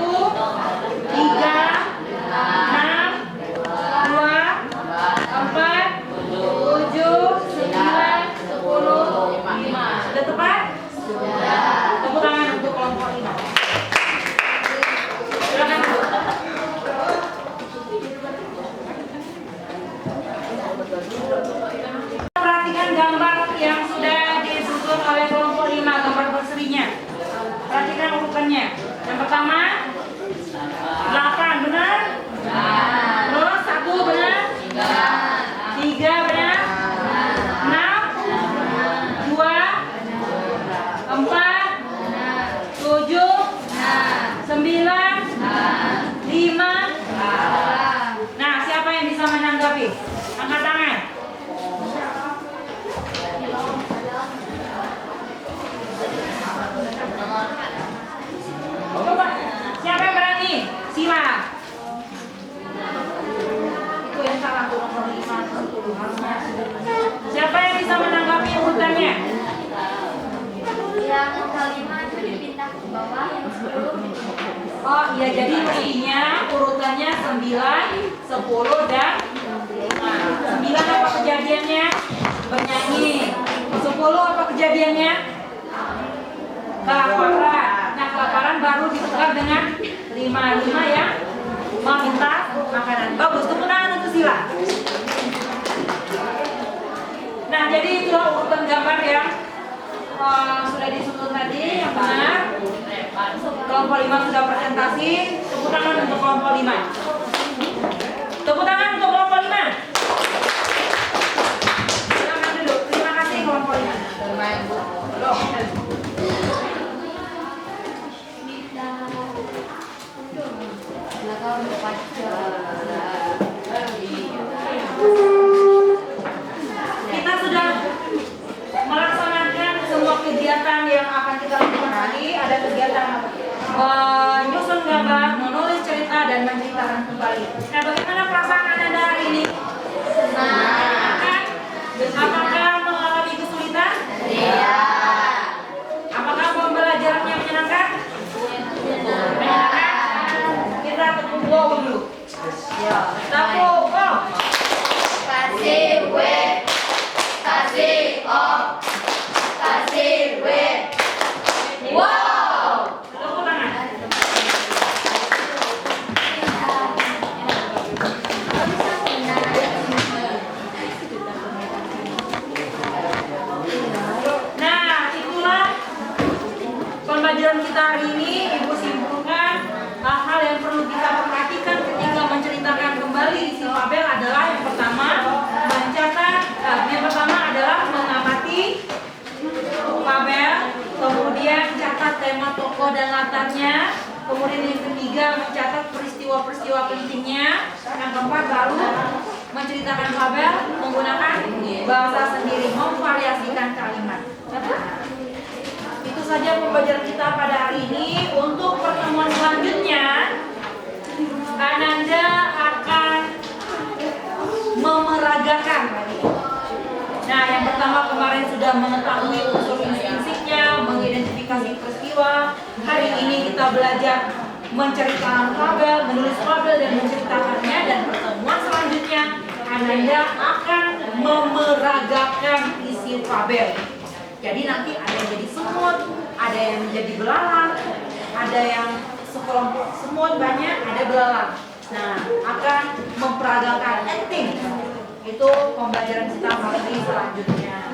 3, 6, 2, 4, 7, 9, 10, 5. Sudah tepat? Sudah. Tepuk tangan untuk kelompok 5. Silakan. Perhatikan oleh kelompok 5 gambar berserinya. Perhatikan urutannya. Yang pertama 8 benar? Terus 1 benar? 3 benar? 6 2 4 7 9 5. Nah, siapa yang bisa menanggapi? Angkat tangan. Coba, siapa yang berani? Sila. Itu yang salah tuh nomor 5 atau 10 harusnya. Siapa yang bisa menanggapi urutannya? Yang kelima itu dipindah ke bawah, yang 10 Oh iya, jadi mestinya urutannya 9, 10 dan 9 apa kejadiannya? Bernyanyi. 10 apa kejadiannya? Kelaparan. Nah, kelaparan baru ditukar dengan 5 ya, meminta makanan. Bagus, tepuk tangan untuk Sila. Nah, jadi itulah urutan gambar yang sudah disusun tadi, yang benar. Kelompok 5 sudah presentasi. Tepuk tangan untuk kelompok 5. Tepuk tangan untuk kelompok 5. Silakan duduk. Terima kasih kelompok 5. Kita sudah melaksanakan semua kegiatan yang akan kita lakukan hari. Ada kegiatan menyusun gambar, menulis cerita, dan menceritakan kembali. Nah, bagaimana perasaan Anda hari ini? Senang. Apakah mengalami kesulitan? Iya. Apakah pembelajarannya menyenangkan? Menyenangkan. Kita tepuk wow dulu. Ya. Tepuk wow. Kasih W, kasih O, kasih W. Wow. Tepuk tangan. Nah, itulah pembelajaran kita hari ini. Ibu simpulkan hal-hal yang perlu kita perhatikan ketika menceritakan kembali isi fabel adalah yang pertama mencatat, yang pertama adalah mengamati fabel, kemudian catat tema tokoh dan latarnya, kemudian yang ketiga mencatat peristiwa-peristiwa pentingnya, yang keempat baru menceritakan fabel menggunakan bahasa sendiri, memvariasikan kalimat. Itu saja pembelajaran kita pada hari ini. Untuk pertemuan selanjutnya, Ananda akan memeragakan. Nah, yang pertama kemarin sudah mengetahui unsur instinknya, mengidentifikasi peristiwa. Hari ini kita belajar menceritakan fabel, menulis fabel dan menceritakannya. Dan pertemuan selanjutnya, Ananda akan memeragakan isi fabel. Jadi nanti ada yang jadi semut, ada yang menjadi belalang, ada yang sekelompok semut banyak, ada belalang. Nah, akan memperagakan acting. Itu pembelajaran kita materi selanjutnya.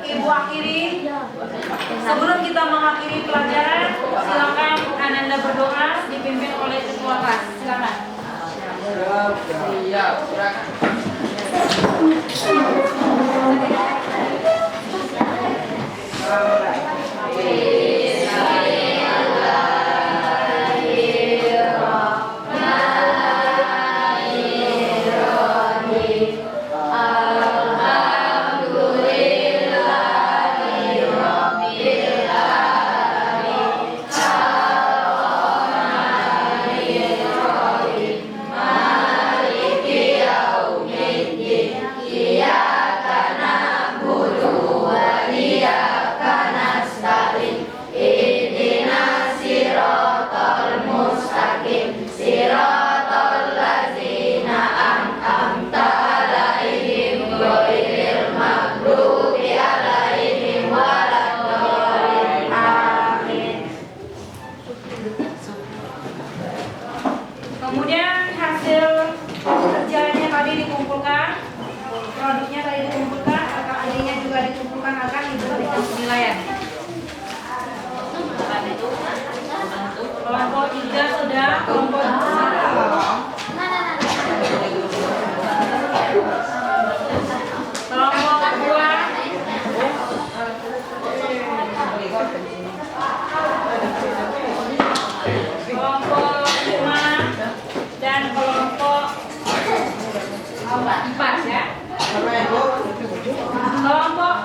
Ibu akhiri. Sebelum kita mengakhiri pelajaran, silakan Ananda berdoa dipimpin oleh ketua kelas. Silakan. Kemudian hasil kerjanya tadi dikumpulkan. 3 sudah, kelompok 2. Kelompok 2. Kelompok 5 dan kelompok 4 ya. Kelompok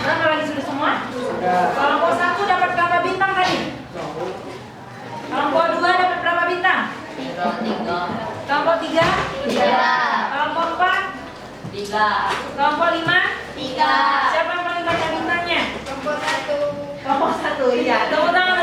berapa lagi sudah semua? Kelompok 1 dapat berapa bintang tadi? Kelompok 2 dapat berapa bintang? 3. Kelompok 3? 3. Kelompok 4? 3. Kelompok 5? 3. Siapa yang paling banyak bintangnya? Kelompok 1. Kelompok 1, iya. Tepuk tangan